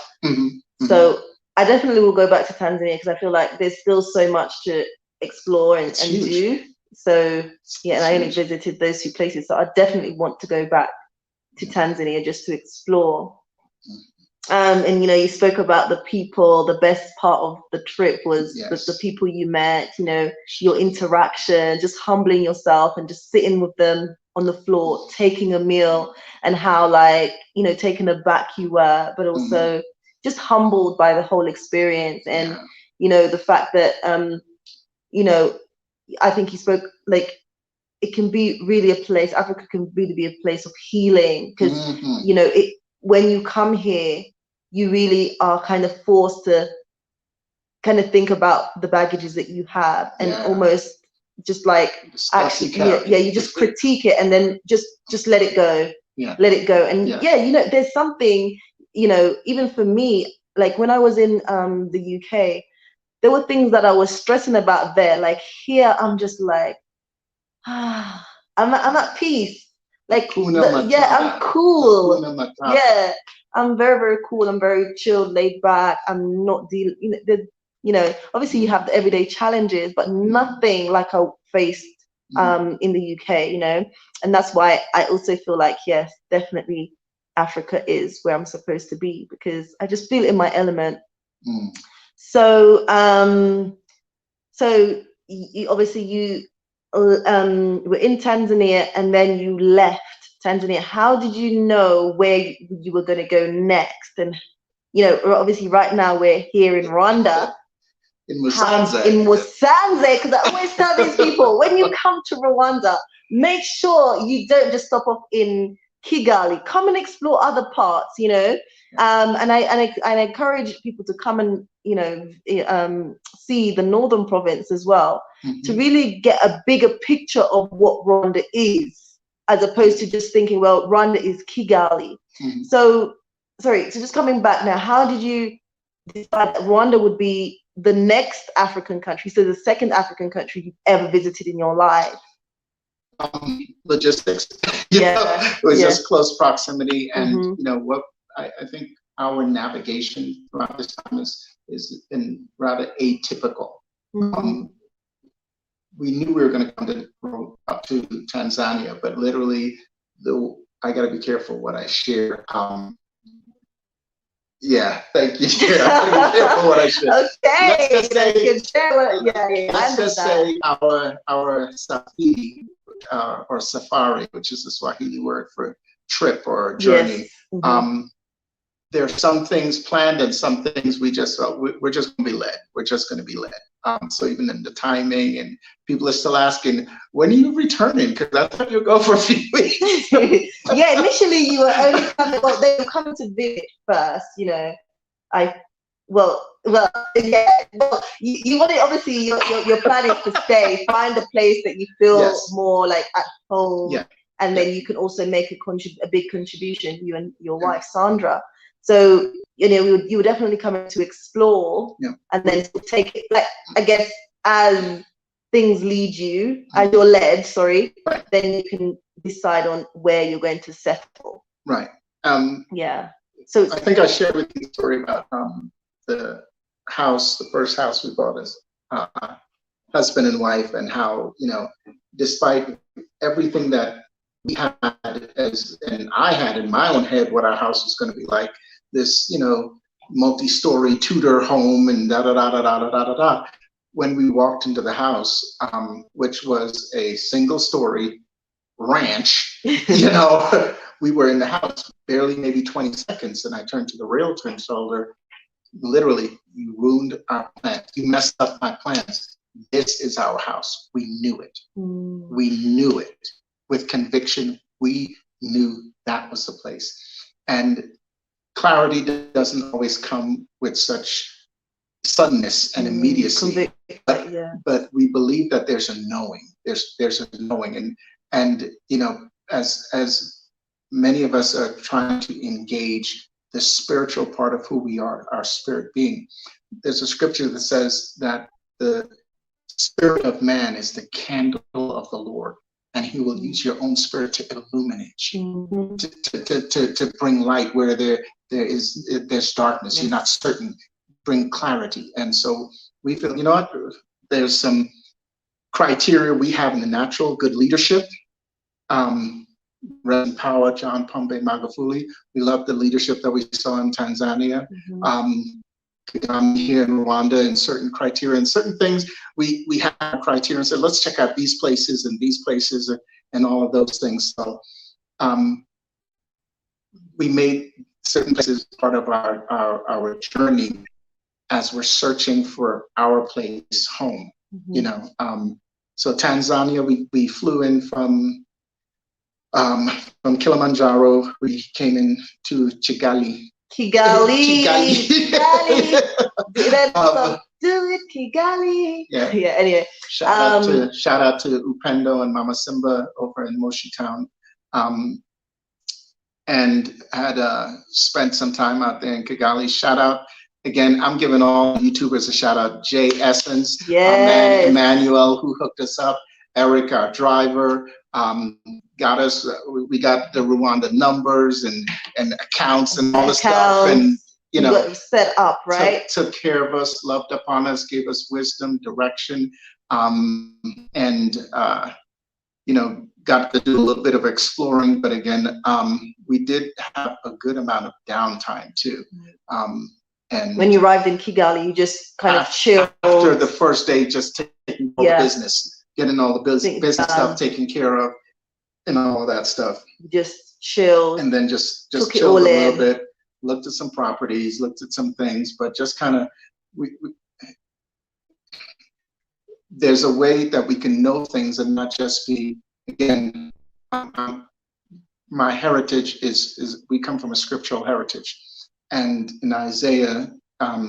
Speaker 1: So I definitely will go back to Tanzania because I feel like there's still so much to explore and do. So yeah, and I only visited those 2 places. So I definitely want to go back to Tanzania just to explore. And you spoke about the people. The best part of the trip was the people you met, your interaction, just humbling yourself and just sitting with them on the floor, taking a meal, and how taken aback you were, but also just humbled by the whole experience. And the fact that I think you spoke it can be really a place. Africa can really be a place of healing because when you come here, you really are kind of forced to kind of think about the baggages that you have and almost just you just critique it and then just let it go. Let it go. And there's something, even for me, like when I was in the UK, there were things that I was stressing about there. Like here, I'm just like, I'm at peace. Like, I'm cool. Yeah, I'm very, very cool. I'm very chilled, laid back. I'm not dealing, obviously you have the everyday challenges, but nothing like I faced in the UK, and that's why I also feel like, yes, definitely Africa is where I'm supposed to be, because I just feel in my element.
Speaker 2: Mm.
Speaker 1: So, obviously you were in Tanzania and then you left Tanzania. How did you know where you were going to go next? And obviously right now we're here in Rwanda.
Speaker 2: In Musanze.
Speaker 1: In Musanze, because I always tell these people, when you come to Rwanda, make sure you don't just stop off in Kigali. Come and explore other parts, and I encourage people to come and see the northern province as well, to really get a bigger picture of what Rwanda is, as opposed to just thinking, well, Rwanda is Kigali. So just coming back now, how did you decide that Rwanda would be the next African country, so the second African country you've ever visited in your life?
Speaker 2: Logistics. It was just close proximity, and what I think our navigation throughout this time is been rather atypical. We knew we were going to come up to Tanzania, but literally, I got to be careful what I share. Yeah, thank you. I got to be careful what I share.
Speaker 1: Okay,
Speaker 2: let's just say our safari or safari, which is the Swahili word for trip or journey. Yes. There are some things planned and some things we just felt we're just going to be led. We're just going to be led. So even in the timing, and people are still asking, when are you returning? Because I thought you'd go for a few weeks.
Speaker 1: Yeah, initially you were only coming. Well, they were coming to visit first. You want to, obviously you're planning to stay, find a place that you feel more like at home, and then you can also make a big contribution, you and your wife Sandra. So you were definitely coming to explore, and then to take it, like, I guess, as things lead you, as you're led, then you can decide on where you're going to settle.
Speaker 2: Right.
Speaker 1: So
Speaker 2: I think I shared with you a story about the first house we bought as husband and wife, and how, despite everything that we had and I had in my own head what our house was going to be like, this, multi-story Tudor home and da-da-da-da-da-da-da-da. When we walked into the house, which was a single story ranch, we were in the house barely maybe 20 seconds, and I turned to the realtor and told her, literally, you ruined our plans. You messed up my plans. This is our house. We knew it. We knew it with conviction. We knew that was the place. And clarity doesn't always come with such suddenness and immediacy. But we believe that there's a knowing. There's a knowing, and as many of us are trying to engage the spiritual part of who we are, our spirit being. There's a scripture that says that the spirit of man is the candle of the Lord, and he will use your own spirit to illuminate you, to bring light where there's darkness. You're not certain. Bring clarity. And so we feel, there's some criteria we have in the natural: good leadership. Reverend Power, John Pombe Magufuli. We love the leadership that we saw in Tanzania. Here in Rwanda, and certain criteria and certain things, we have criteria and said, let's check out these places and these places and all of those things. So we made certain places part of our journey as we're searching for our place home. So Tanzania, we flew in from Kilimanjaro. We came into Kigali.
Speaker 1: Kigali. Do it, Kigali. Anyway,
Speaker 2: shout out to Upendo and Mama Simba over in Moshi Town, and had spent some time out there in Kigali. Shout out again. I'm giving all YouTubers a shout out. Jay Essence, Emmanuel, who hooked us up. Eric, our driver, got us. We got the Rwanda numbers and accounts and all the stuff, and
Speaker 1: set up, right?
Speaker 2: Took care of us, loved upon us, gave us wisdom, direction, and got to do a little bit of exploring, but again, we did have a good amount of downtime too. And
Speaker 1: when you arrived in Kigali, you just kind of chilled.
Speaker 2: After the first day, just taking all the business, getting all the business stuff taken care of, and all of that stuff.
Speaker 1: Just chilled.
Speaker 2: And then just chilled a little bit, looked at some properties, looked at some things, but just kind of, there's a way that we can know things and not just be, again, my heritage is we come from a scriptural heritage. And in Isaiah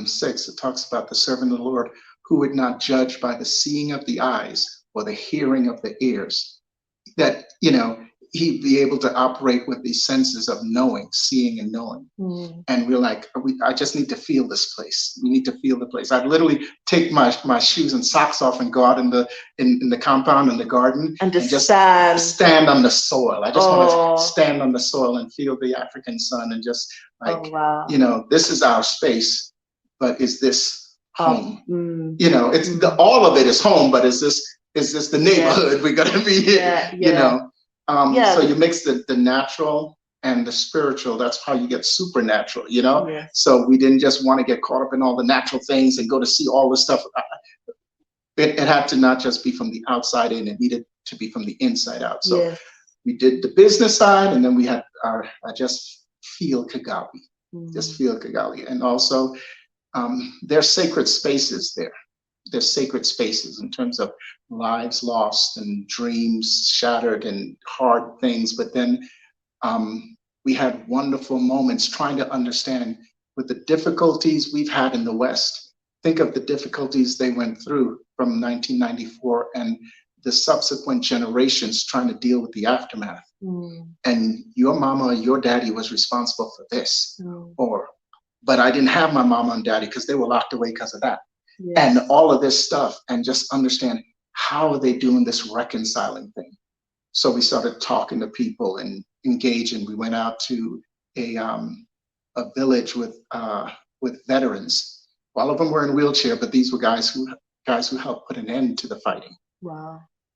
Speaker 2: 6, it talks about the servant of the Lord who would not judge by the seeing of the eyes or the hearing of the ears. That, you know, he'd be able to operate with these senses of knowing, seeing and knowing. And we're like, I just need to feel this place. We need to feel the place. I'd literally take my shoes and socks off and go out in the compound, in the garden, and just stand on the soil. I just want to stand on the soil and feel the African sun and just like, you know, this is our space, but is this home? You know, it's all of it is home, but is this the neighborhood we're gonna be in? You know. So you mix the natural and the spiritual. That's how you get supernatural, you know? So we didn't just want to get caught up in all the natural things and go to see all this stuff. It had to not just be from the outside in, it needed to be from the inside out. So we did the business side, and then we had I just feel Kigali, just feel Kigali. And also there's sacred spaces there. There's sacred spaces in terms of lives lost and dreams shattered and hard things. But then we had wonderful moments trying to understand with the difficulties we've had in the West. Think of the difficulties they went through from 1994 and the subsequent generations trying to deal with the aftermath. And your mama or your daddy was responsible for this. But I didn't have my mama and daddy because they were locked away because of that. And all of this stuff, and just understand how are they doing this reconciling thing. So we started talking to people and engaging. We went out to a village with veterans. All of them were in wheelchair, but these were guys who helped put an end to the fighting.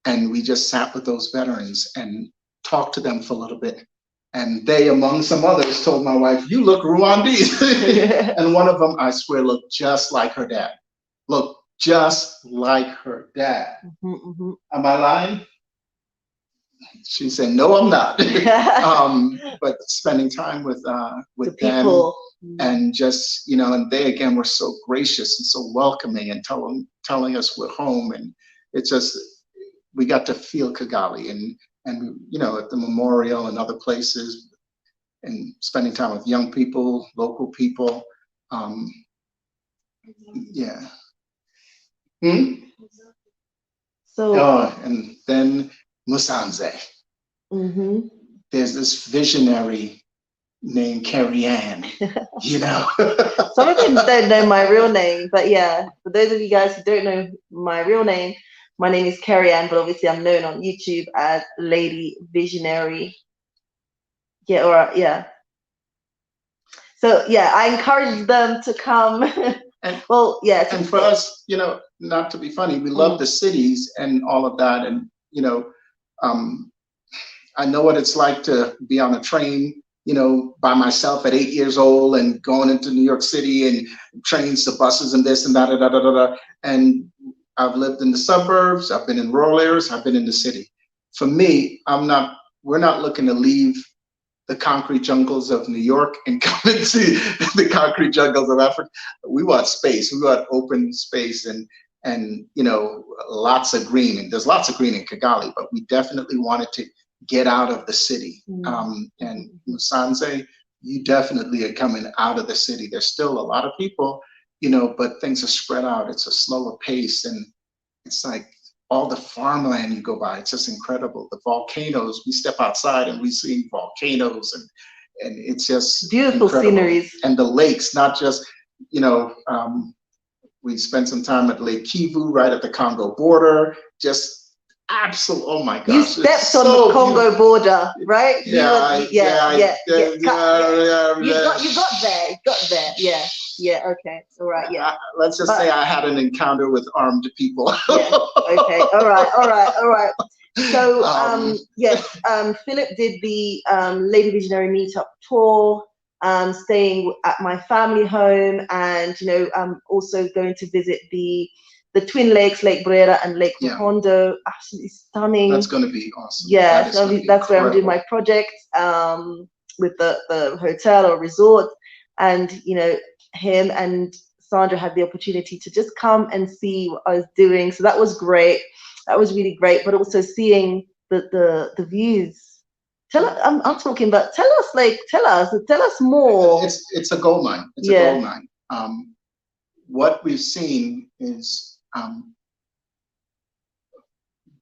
Speaker 2: And we just sat with those veterans and talked to them for a little bit. And they, among some others, told my wife, "You look Rwandese." And one of them, I swear, looked just like her dad. Look just like her dad. Am I lying? She said, "No, I'm not." But spending time with the them people. And just, you know, and they again were so gracious and so welcoming and telling us we're home, and it's just we got to feel Kigali and you know, at the memorial and other places, and spending time with young people, local people. So and then Musanze. There's this visionary named Carrie Ann, you know.
Speaker 1: Some of you don't know my real name, but yeah, for those of you guys who don't know my real name, my name is Carrie Ann, but obviously I'm known on YouTube as Lady Visionary. So yeah, I encourage them to come.
Speaker 2: And,
Speaker 1: and
Speaker 2: for us, you know, not to be funny, we love the cities and all of that. And, you know, I know what it's like to be on a train, you know, by myself at 8 years old and going into New York City and trains to buses and this and that, And I've lived in the suburbs, I've been in rural areas, I've been in the city. For me, we're not looking to leave the concrete jungles of New York and come into the concrete jungles of Africa. We want space. We want open space and you know, lots of green. And there's lots of green in Kigali, but we definitely wanted to get out of the city. And Musanze, you definitely are coming out of the city. There's still a lot of people, you know, but things are spread out. It's a slower pace, and it's like all the farmland you go by, it's just incredible. The volcanoes, we step outside and we see volcanoes, and it's just
Speaker 1: beautiful sceneries.
Speaker 2: And the lakes, not just, you know, we spent some time at Lake Kivu, right at the Congo border, just absolute, oh my gosh.
Speaker 1: You stepped on the Congo border, right? You got there. Yeah, okay, all right, yeah.
Speaker 2: Let's just say I had an encounter with armed people.
Speaker 1: Okay, all right. So yes, Philip did the Lady Visionary Meetup tour, staying at my family home, and also going to visit the Twin Lakes, Lake Brera and Lake Rohondo. Absolutely stunning.
Speaker 2: That's going to be awesome.
Speaker 1: Yes, that's where I'm doing my project with the hotel or resort, and him and Sandra had the opportunity to just come and see what I was doing. So that was great. That was really great. But also seeing the views. I'm talking about. Tell us more.
Speaker 2: It's a gold mine. It's a gold mine. What we've seen is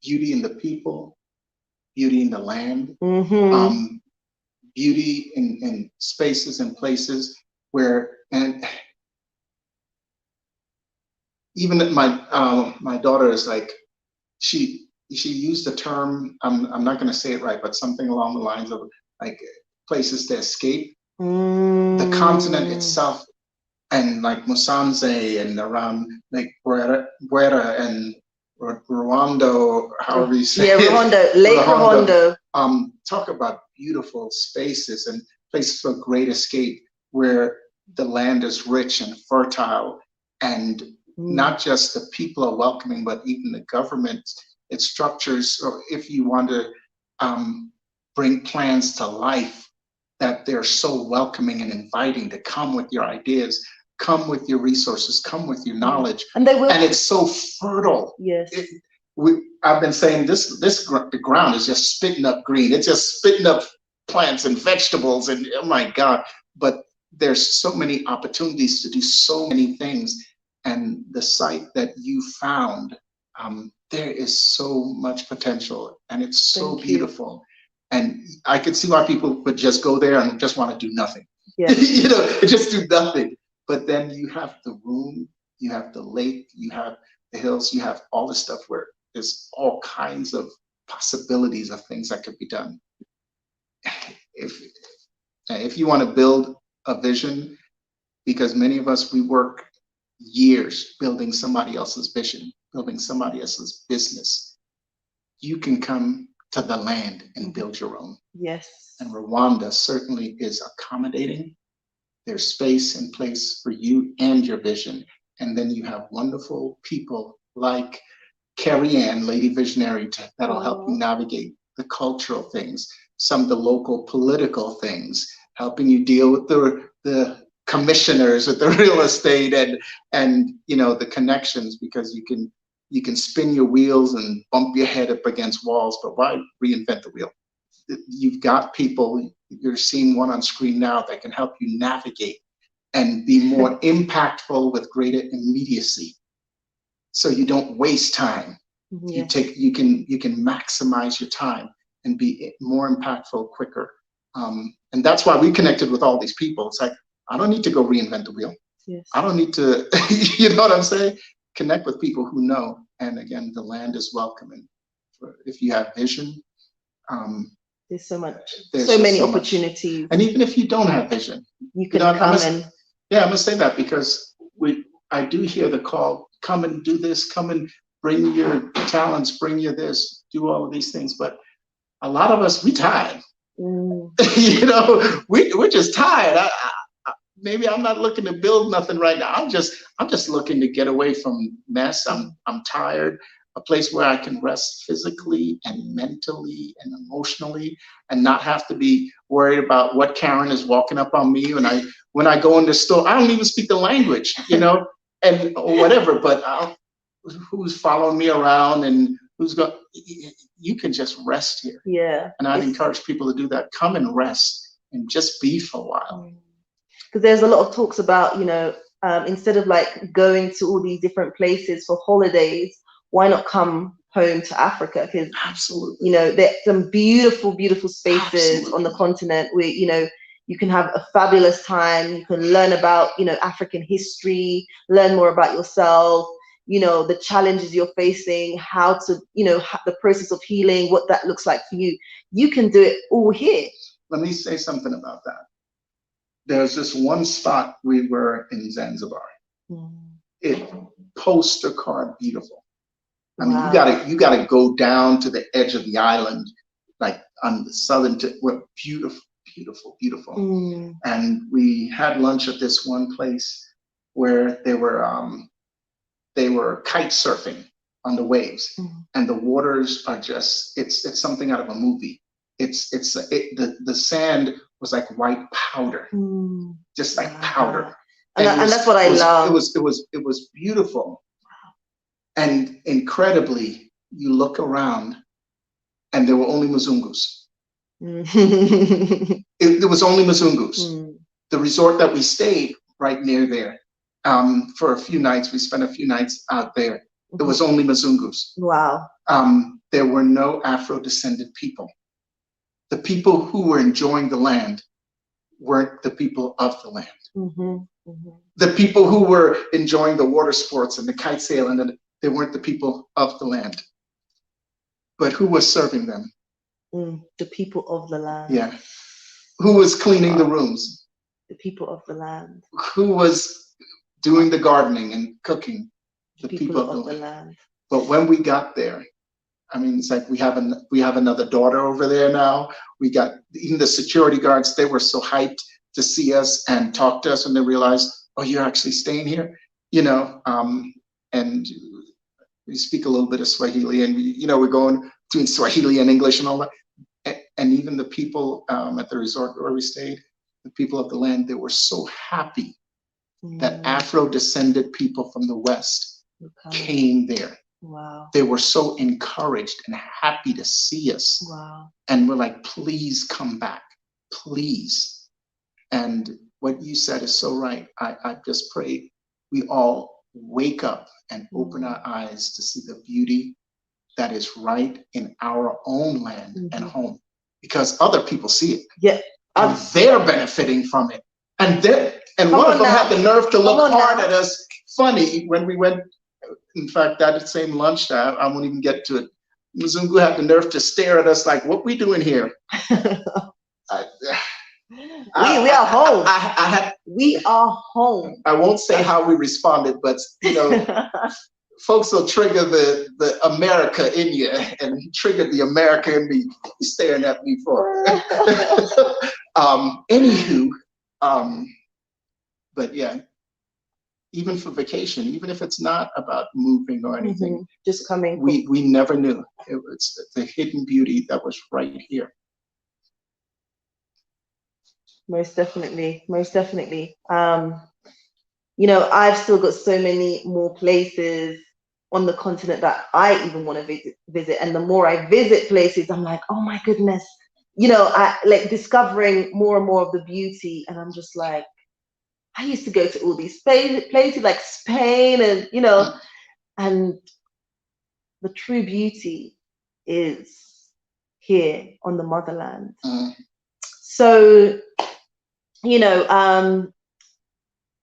Speaker 2: beauty in the people, beauty in the land, beauty in spaces and places where, and even my daughter is like, she used the term, I'm not going to say it right, but something along the lines of like places to escape. The continent itself, and like Musanze and around like Brera and Rwanda, however you say it.
Speaker 1: Rwanda, Lake Rwanda.
Speaker 2: Talk about beautiful spaces and places for great escape where the land is rich and fertile, and not just the people are welcoming, but even the government, its structures, or if you want to bring plans to life, that they're so welcoming and inviting to come with your ideas, come with your resources, come with your knowledge, and they will. And it's so fertile.
Speaker 1: Yes.
Speaker 2: I've been saying the ground is just spitting up green. It's just spitting up plants and vegetables, and oh my God! But there's so many opportunities to do so many things, and the site that you found, there is so much potential, and it's so beautiful. And I could see why people would just go there and just want to do nothing. Yeah. Just do nothing. But then you have the room, you have the lake, you have the hills, you have all the stuff where there's all kinds of possibilities of things that could be done. If you want to build a vision, because many of us, we work years building somebody else's vision, building somebody else's business, you can come to the land and build your own.
Speaker 1: Yes.
Speaker 2: And Rwanda certainly is accommodating. There's space and place for you and your vision. And then you have wonderful people like Carrie Ann, Lady Visionary, that'll help you navigate the cultural things, some of the local political things, helping you deal with the commissioners with the real estate and the connections, because you can spin your wheels and bump your head up against walls, but why reinvent the wheel? You've got people, you're seeing one on screen now, that can help you navigate and be more impactful with greater immediacy. So you don't waste time. Yeah. You can maximize your time and be more impactful quicker. And that's why we connected with all these people. It's like, I don't need to go reinvent the wheel.
Speaker 1: Yes.
Speaker 2: I don't need to, you know what I'm saying? Connect with people who know. And again, the land is welcoming. If you have vision,
Speaker 1: there's so much, so many opportunities.
Speaker 2: And even if you don't have vision,
Speaker 1: you can come and.
Speaker 2: Yeah, I'm gonna say that because I do hear the call, come and do this, come and bring your talents, bring your this, do all of these things. But a lot of us, we tired. We're just tired. Maybe I'm not looking to build nothing right now. I'm just looking to get away from mess. I'm tired. A place where I can rest physically and mentally and emotionally, and not have to be worried about what Karen is walking up on me when I go in the store. I don't even speak the language, and or whatever. But who's following me around and who's going? You can just rest here.
Speaker 1: Yeah.
Speaker 2: And I'd encourage people to do that. Come and rest and just be for a while.
Speaker 1: Because there's a lot of talks about instead of like going to all these different places for holidays, why not come home to Africa? Because
Speaker 2: absolutely,
Speaker 1: there's some beautiful, beautiful spaces on the continent where you can have a fabulous time. You can learn about African history, learn more about yourself. The challenges you're facing, how to the process of healing, what that looks like for you. You can do it all here.
Speaker 2: Let me say something about that. There's this one spot we were in Zanzibar. It poster card beautiful. I mean,
Speaker 1: Wow.
Speaker 2: you gotta go down to the edge of the island, like on the southern tip. We're beautiful, beautiful, beautiful.
Speaker 1: Mm.
Speaker 2: And we had lunch at this one place where they were kite surfing on the waves, and the waters are just it's something out of a movie. The sand was like white powder, just like powder,
Speaker 1: and that's what I love.
Speaker 2: It was beautiful, and incredibly, you look around, and there were only Mzungus. There was only Mzungus. The resort that we stayed right near there, for a few nights, we spent a few nights out there. It was only Mzungus.
Speaker 1: Wow.
Speaker 2: There were no Afro-descended people. The people who were enjoying the land weren't the people of the land. The people who were enjoying the water sports and the kite sailing, and they weren't the people of the land. But who was serving them?
Speaker 1: The people of the land.
Speaker 2: Yeah. Who was cleaning the rooms?
Speaker 1: The people of the land.
Speaker 2: Who was doing the gardening and cooking?
Speaker 1: The people of the land.
Speaker 2: But when we got there, I mean, it's like we have another daughter over there now. We got even the security guards. They were so hyped to see us and talk to us when they realized, oh, you're actually staying here, you know. And we speak a little bit of Swahili, and we're going between Swahili and English and all that. And even the people at the resort where we stayed, the people of the land, they were so happy that Afro-descended people from the West came there.
Speaker 1: Wow.
Speaker 2: They were so encouraged and happy to see us.
Speaker 1: Wow.
Speaker 2: And we're like, please come back, please. And what you said is so right. I just pray we all wake up and open our eyes to see the beauty that is right in our own land and home, because other people see it.
Speaker 1: Yeah.
Speaker 2: And they're benefiting from it. And one of them had the nerve to look hard at us funny when we went. In fact, that same lunch, I won't even get to it. Mzungu had the nerve to stare at us like, what we doing here?
Speaker 1: We are home. We are home.
Speaker 2: I won't say how we responded, but folks will trigger the America in you, and he triggered the America in me. He's staring at me for. Anywho, but yeah, even for vacation, even if it's not about moving or anything,
Speaker 1: just coming.
Speaker 2: We never knew. It was the hidden beauty that was right here.
Speaker 1: Most definitely, most definitely. I've still got so many more places on the continent that I even want to visit. And the more I visit places, I'm like, oh my goodness, I like discovering more and more of the beauty. And I'm just like, I used to go to all these places like Spain and, and the true beauty is here on the motherland. So,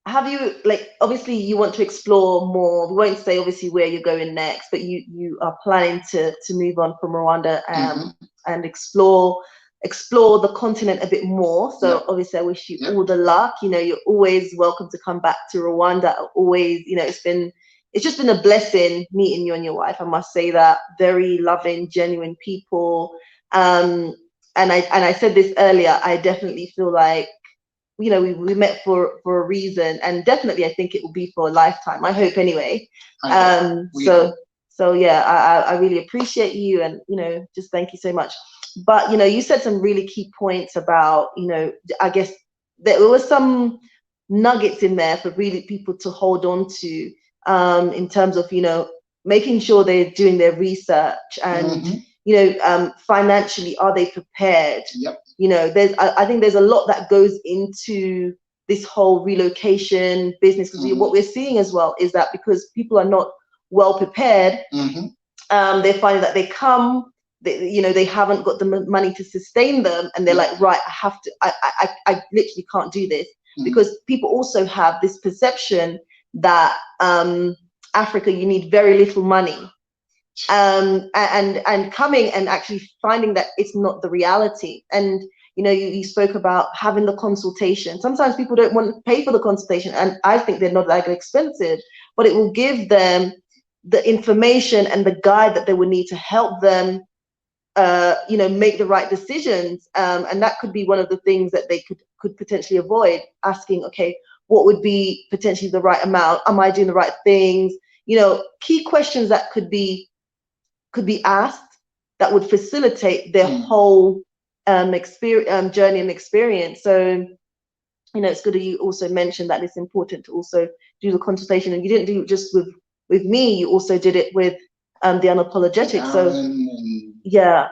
Speaker 1: have you, like, obviously you want to explore more. We won't say obviously where you're going next, but you are planning to move on from Rwanda and explore the continent a bit more. So obviously I wish you all the luck. You're always welcome to come back to Rwanda. Always, it's just been a blessing meeting you and your wife. I must say that. Very loving, genuine people. And I said this earlier, I definitely feel like, we met for a reason, and definitely I think it will be for a lifetime. I hope anyway. So yeah, I really appreciate you, and just thank you so much. But you said some really key points about, I guess there was some nuggets in there for really people to hold on to, in terms of making sure they're doing their research and financially, are they prepared? I think there's a lot that goes into this whole relocation business, because what we're seeing as well is that because people are not well prepared, they find that they come, they haven't got the money to sustain them, and they're like, right, I literally can't do this, because people also have this perception that Africa, you need very little money. And coming and actually finding that it's not the reality. And you spoke about having the consultation. Sometimes people don't want to pay for the consultation, and I think they're not that expensive, but it will give them the information and the guide that they would need to help them make the right decisions. And that could be one of the things that they could potentially avoid, asking, okay, what would be potentially the right amount? Am I doing the right things? Key questions that could be asked that would facilitate their whole experience, journey and experience. So, it's good that you also mentioned that it's important to also do the consultation, and you didn't do it just with me, you also did it with the unapologetic. So yeah,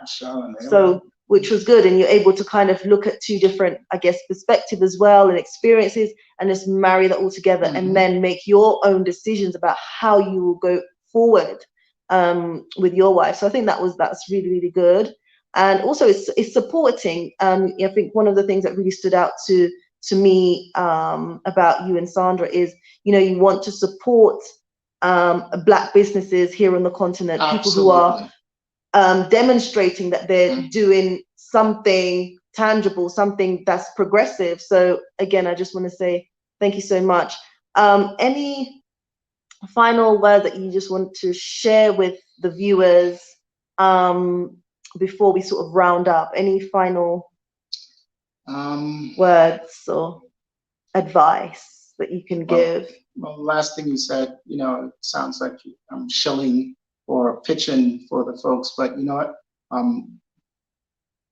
Speaker 1: so which was good, and you're able to kind of look at two different, I guess, perspectives as well, and experiences, and just marry that all together, and then make your own decisions about how you will go forward with your wife. So I think that's really, really good. And also it's supporting. I think one of the things that really stood out to me about you and Sandra is, you want to support Black businesses here on the continent.
Speaker 2: Absolutely.
Speaker 1: People who are demonstrating that they're doing something tangible, something that's progressive. So again, I just want to say thank you so much. Any final word that you just want to share with the viewers before we sort of round up? Any final words or advice that you can give?
Speaker 2: Well, the last thing you said, it sounds like I'm shilling or pitching for the folks, but you know what?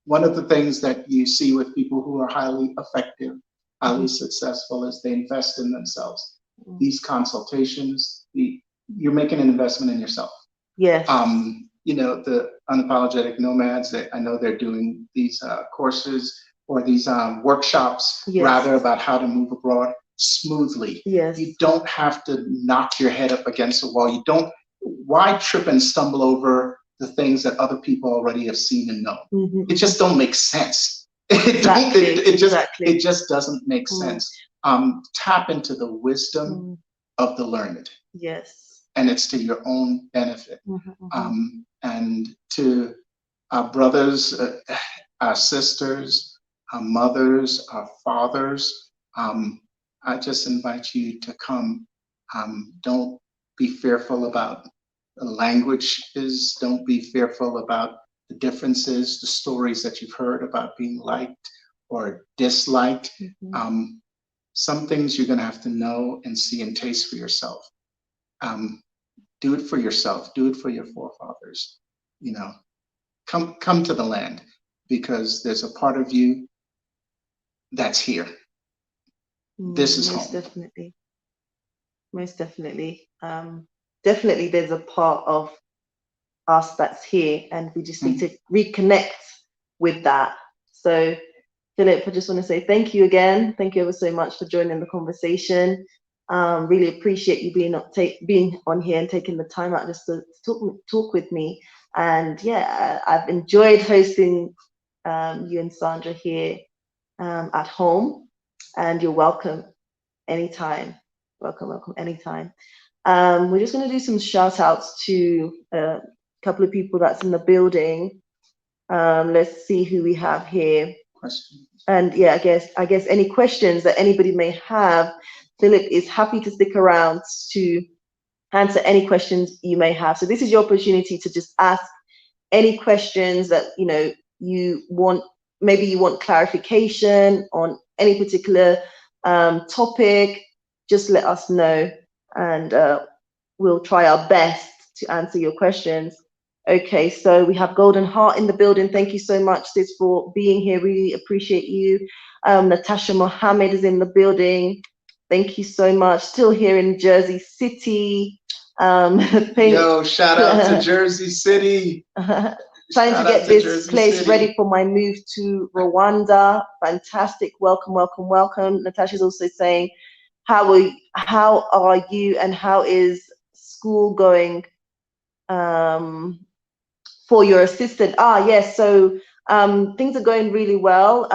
Speaker 2: One of the things that you see with people who are highly effective, highly successful, is they invest in themselves. These consultations, you're making an investment in yourself.
Speaker 1: Yes.
Speaker 2: The unapologetic nomads, I know they're doing these courses or these workshops, rather, about how to move abroad smoothly.
Speaker 1: Yes.
Speaker 2: You don't have to knock your head up against a wall. Why trip and stumble over the things that other people already have seen and know? It just don't make sense. It just doesn't make sense. Tap into the wisdom of the learned.
Speaker 1: Yes.
Speaker 2: And it's to your own benefit. And to our brothers, our sisters, our mothers, our fathers, I just invite you to come. Don't be fearful about the languages. Don't be fearful about the differences, the stories that you've heard about being liked or disliked. Some things you're going to have to know and see and taste for yourself. Do it for yourself. Do it for your forefathers. Come to the land, because there's a part of you that's here. This is
Speaker 1: most
Speaker 2: home.
Speaker 1: Definitely. Most definitely. Definitely there's a part of us that's here, and we just need to reconnect with that. So Philip, I just want to say thank you again. Thank you ever so much for joining the conversation. Really appreciate you being on here and taking the time out just to talk with me. And yeah, I've enjoyed hosting you and Sandra here at home, and you're welcome anytime. Welcome anytime. We're just going to do some shout outs to a couple of people that's in the building. Let's see who we have here.
Speaker 2: Questions.
Speaker 1: And yeah, I guess any questions that anybody may have, Philip is happy to stick around to answer any questions you may have. So this is your opportunity to just ask any questions that you want. Maybe you want clarification on any particular topic. Just let us know, and we'll try our best to answer your questions. Okay, so we have Golden Heart in the building. Thank you so much, sis, for being here. Really appreciate you. Natasha Mohammed is in the building. Thank you so much. Still here in Jersey City.
Speaker 2: Yo, shout out to Jersey City.
Speaker 1: Trying to get this place ready for my move to Rwanda. Fantastic. Welcome, welcome, welcome. Natasha's also saying, how are you and how is school going for your assistant? Yes, so things are going really well.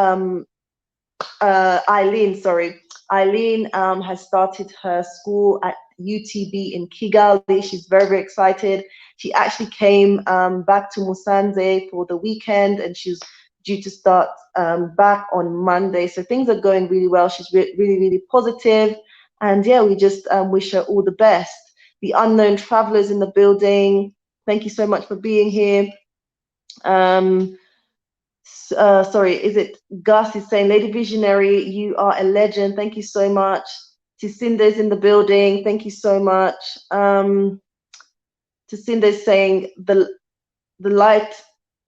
Speaker 1: Eileen has started her school at UTB in Kigali. She's very, very excited. She actually came back to Musanze for the weekend, and she's due to start back on Monday. So things are going really well. She's really, really positive. And yeah, we just wish her all the best. The Unknown Travelers in the building. Thank you so much for being here. Sorry, is it Gus is saying, Lady Visionary, you are a legend. Thank you so much. Tisinda's in the building. Thank you so much. Tisinda's saying the light.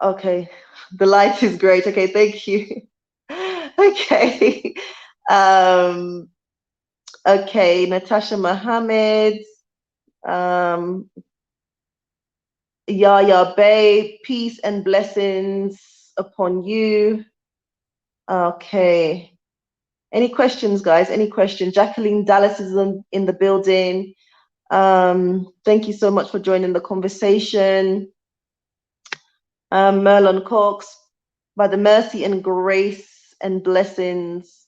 Speaker 1: Okay, the light is great. Okay, thank you. Okay. Okay, Natasha Mohammed. Yaya Bay, peace and blessings upon you. Okay. Any questions, guys? Any questions? Jacqueline Dallas is in the building. Thank you so much for joining the conversation. Merlon Cox, by the mercy and grace and blessings,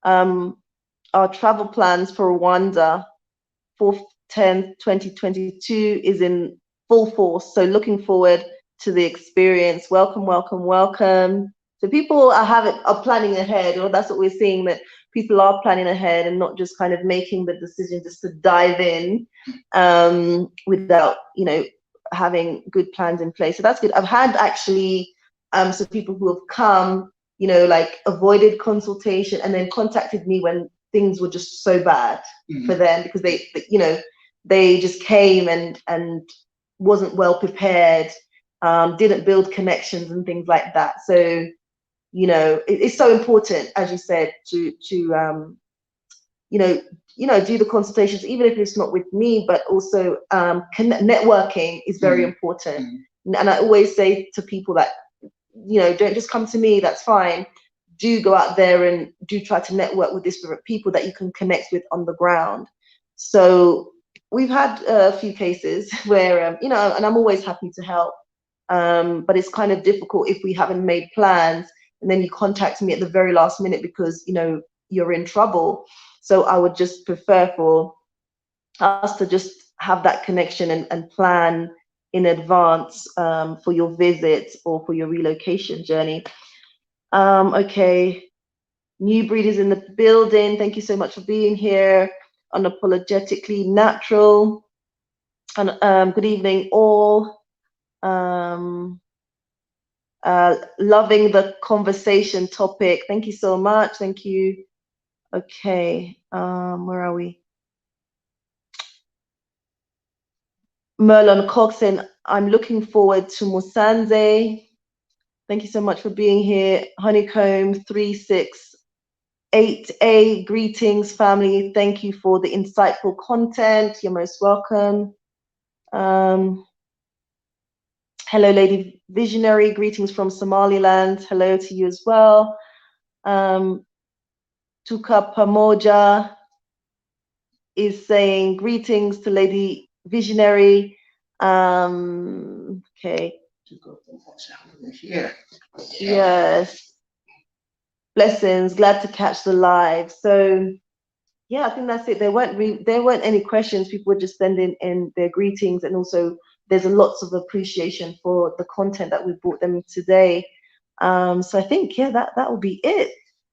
Speaker 1: our travel plans for Rwanda, 4/10/2022 is in full force. So looking forward to the experience. Welcome, welcome, welcome. So people are planning ahead, or that's what we're seeing, that people are planning ahead and not just kind of making the decision just to dive in without, having good plans in place. So that's good. I've had actually some people who have come, like avoided consultation and then contacted me when things were just so bad for them, because they just came and wasn't well prepared, didn't build connections and things like that. So it's so important, as you said, to do the consultations, even if it's not with me, but also networking is very important. And I always say to people that don't just come to me, that's fine. Do go out there and do try to network with different people that you can connect with on the ground. So we've had a few cases where, and I'm always happy to help, but it's kind of difficult if we haven't made plans and then you contact me at the very last minute because, you're in trouble. So I would just prefer for us to just have that connection and plan in advance for your visit or for your relocation journey. Okay, New Breed is in the building. Thank you so much for being here. Unapologetically Natural. And good evening, all. Loving the conversation topic. Thank you so much. Thank you. Okay, where are we? Merlon Coxon, I'm looking forward to Musanze. Thank you so much for being here. Honeycomb 368A, greetings, family. Thank you for the insightful content. You're most welcome. Hello, Lady Visionary. Greetings from Somaliland. Hello to you as well. Tuka Pamoja is saying greetings to Lady Visionary. Okay. Yes. Blessings. Glad to catch the live. So yeah, I think that's it. There weren't any questions. People were just sending in their greetings, and also there's lots of appreciation for the content that we brought them today. So I think that will be it.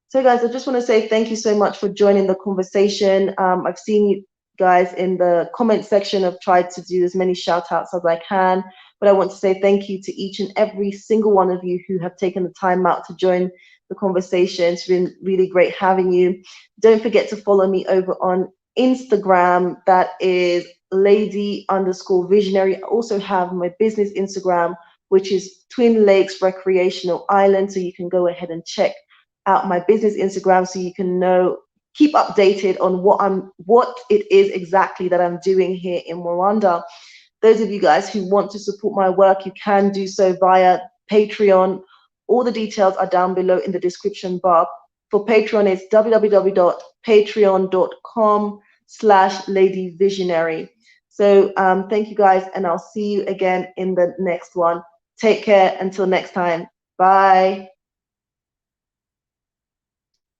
Speaker 1: So guys, I just want to say thank you so much for joining the conversation. I've seen you guys in the comment section. I've tried to do as many shout outs as I can, but I want to say thank you to each and every single one of you who have taken the time out to join the conversation. It's been really great having you. Don't forget to follow me over on Instagram. That is lady_visionary. I also have my business Instagram, which is Twin Lakes Recreational Island. So you can go ahead and check out my business Instagram so you can keep updated on what it is exactly that I'm doing here in Rwanda. Those of you guys who want to support my work, you can do so via Patreon. All the details are down below in the description bar. For Patreon, it's www.patreon.com/ladyvisionary. So thank you guys, and I'll see you again in the next one. Take care until next time. Bye.